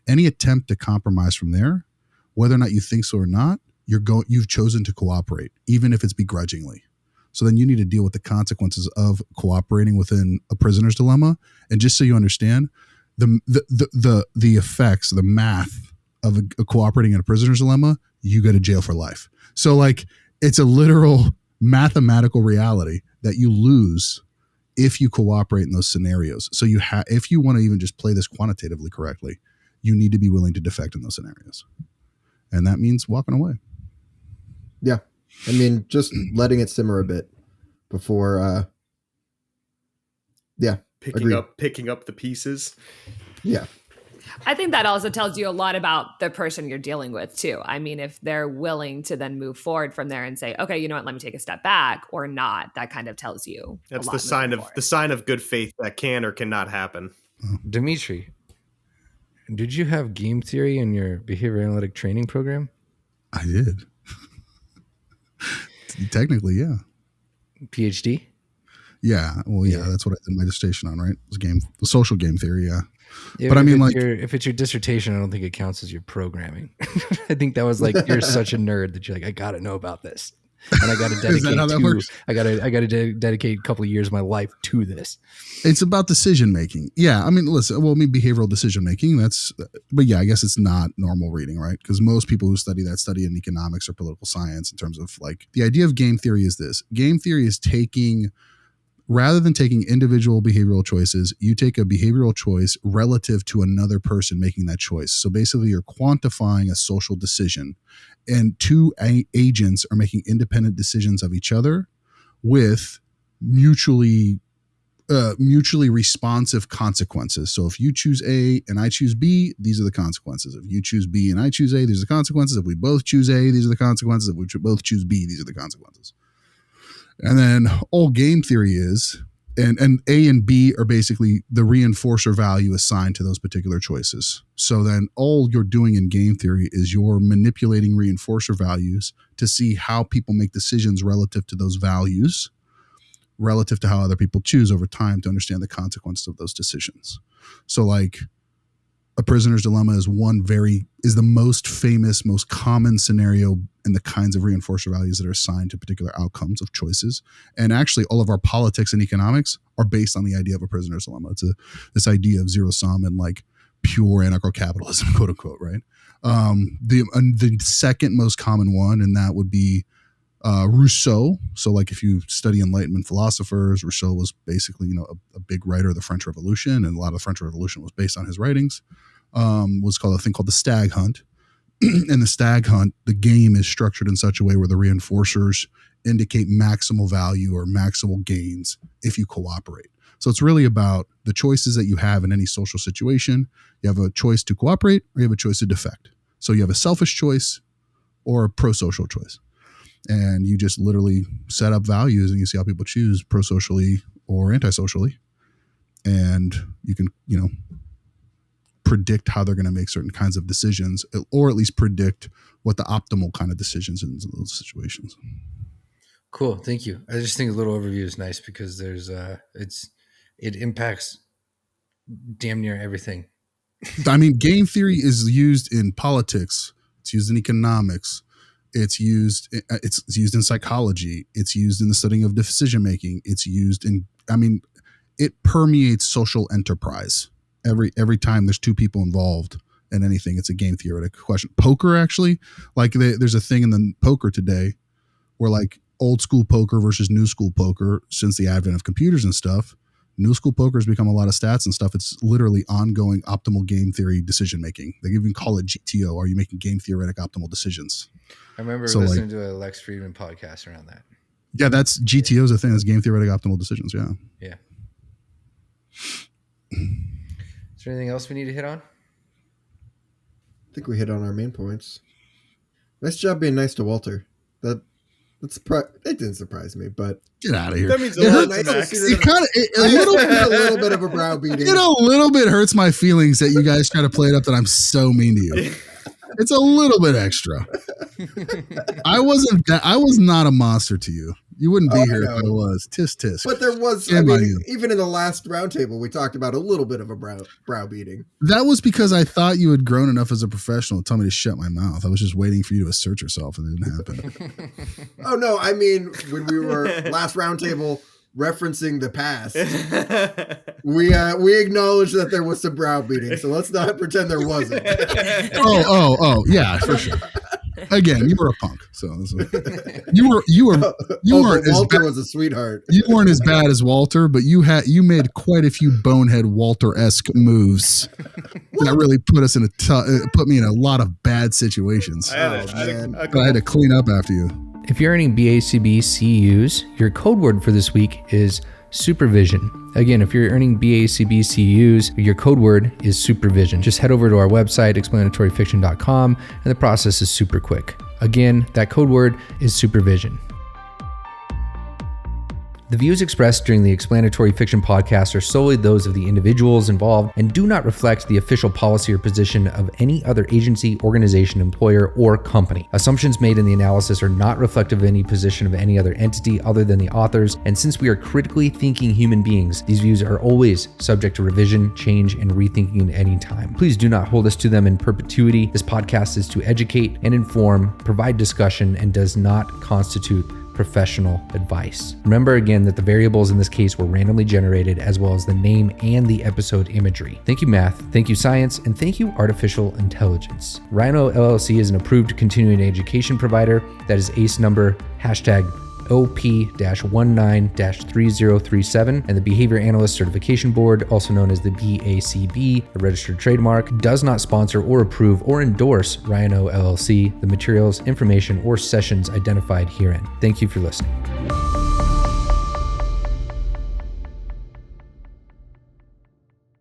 Any attempt to compromise from there, whether or not you think so or not, you've chosen to cooperate, even if it's begrudgingly. So then you need to deal with the consequences of cooperating within a prisoner's dilemma. And just so you understand, the effects, the math of a cooperating in a prisoner's dilemma, you go to jail for life. So like, it's a literal mathematical reality that you lose if you cooperate in those scenarios. So if you want to even just play this quantitatively correctly, you need to be willing to defect in those scenarios. And that means walking away. Yeah. I mean, just letting it simmer a bit before, Picking up the pieces. Yeah. I think that also tells you a lot about the person you're dealing with too. I mean, if they're willing to then move forward from there and say, okay, you know what, let me take a step back or not, that kind of tells you. That's the sign of good faith that can or cannot happen. Dimitri, did you have game theory in your behavior analytic training program? I did. Technically, yeah. PhD? Yeah. Well, yeah, that's what I did my dissertation on, right? It was social game theory, yeah. Yeah, but I mean, like, if it's your dissertation, I don't think it counts as your programming. I think that was like, you're such a nerd that you're like, I got to know about this, and I got to dedicate I got to dedicate a couple of years of my life to this. It's about decision making. Yeah, I mean, listen. Well, I mean, behavioral decision making. But yeah, I guess it's not normal reading, right? Because most people who study in economics or political science, in terms of like the idea of game theory is this: game theory is rather than taking individual behavioral choices, you take a behavioral choice relative to another person making that choice. So basically, you're quantifying a social decision, and two agents are making independent decisions of each other with mutually responsive consequences. So if you choose A and I choose B, these are the consequences. If you choose B and I choose A, these are the consequences. If we both choose A, these are the consequences. If we both choose B, these are the consequences. And then all game theory is, and A and B are basically the reinforcer value assigned to those particular choices. So then all you're doing in game theory is you're manipulating reinforcer values to see how people make decisions relative to those values, relative to how other people choose over time, to understand the consequences of those decisions. So like a prisoner's dilemma is the most famous, most common scenario in the kinds of reinforcer values that are assigned to particular outcomes of choices. And actually all of our politics and economics are based on the idea of a prisoner's dilemma. It's this idea of zero sum and like pure anarcho-capitalism, quote unquote, right? The second most common one, and that would be Rousseau. So like if you study Enlightenment philosophers, Rousseau was basically, a big writer of the French Revolution, and a lot of the French Revolution was based on his writings. Was called a thing called the stag hunt. And the stag hunt, the game is structured in such a way where the reinforcers indicate maximal value or maximal gains if you cooperate. So it's really about the choices that you have in any social situation. You have a choice to cooperate or you have a choice to defect. So you have a selfish choice or a pro-social choice. And you just literally set up values and you see how people choose pro-socially or anti-socially. And you can, predict how they're going to make certain kinds of decisions, or at least predict what the optimal kind of decisions in those situations. Cool. Thank you. I just think a little overview is nice because there's it impacts damn near everything. I mean, game theory is used in politics. It's used in economics. It's used in psychology. It's used in the studying of decision making. It's used it permeates social enterprise. Every time there's two people involved in anything, it's a game theoretic question. Poker, actually, like there's a thing in the poker today where like old school poker versus new school poker, since the advent of computers and stuff, New school poker has become a lot of stats and stuff. It's literally ongoing optimal game theory decision making. They even call it GTO. Are you making game theoretic optimal decisions? I remember listening to a Lex Friedman podcast around that. Yeah, that's GTO is a thing. That's game theoretic optimal decisions. Yeah. Yeah. Is there anything else we need to hit on? I think we hit on our main points. Nice job being nice to Walter. It didn't surprise me, but get out of here. That means a lot to Max. A little bit of a browbeating. It a little bit hurts my feelings that you guys try to play it up that I'm so mean to you. It's a little bit extra. I was not a monster to you. You wouldn't be here if I was. Tisk tisk. But there was, even in the last roundtable, we talked about a little bit of a browbeating. That was because I thought you had grown enough as a professional to tell me to shut my mouth. I was just waiting for you to assert yourself, and it didn't happen. Oh, no. I mean, when we were last roundtable referencing the past, we acknowledged that there was some browbeating, so let's not pretend there wasn't. Oh, yeah, for sure. Again, you were a punk, so you weren't. Walter was a sweetheart. You weren't as bad as Walter, but you made quite a few bonehead Walter-esque moves that really put me in a lot of bad situations. I had to clean up after you. If you're earning BCBA CEUs, your code word for this week is supervision. Again, if you're earning BCBA CEUs, your code word is supervision. Just head over to our website, explanatoryfiction.com, and the process is super quick. Again, that code word is supervision. The views expressed during the Explanatory Fiction podcast are solely those of the individuals involved and do not reflect the official policy or position of any other agency, organization, employer, or company. Assumptions made in the analysis are not reflective of any position of any other entity other than the authors, and since we are critically thinking human beings, these views are always subject to revision, change, and rethinking at any time. Please do not hold us to them in perpetuity. This podcast is to educate and inform, provide discussion, and does not constitute professional advice. Remember again that the variables in this case were randomly generated, as well as the name and the episode imagery. Thank you, math. Thank you, science. And thank you, artificial intelligence. Rhino LLC is an approved continuing education provider. That is ACE number #OP-19-3037, and the Behavior Analyst Certification Board, also known as the BACB, a registered trademark, does not sponsor or approve or endorse Rhino LLC, the materials, information, or sessions identified herein. Thank you for listening.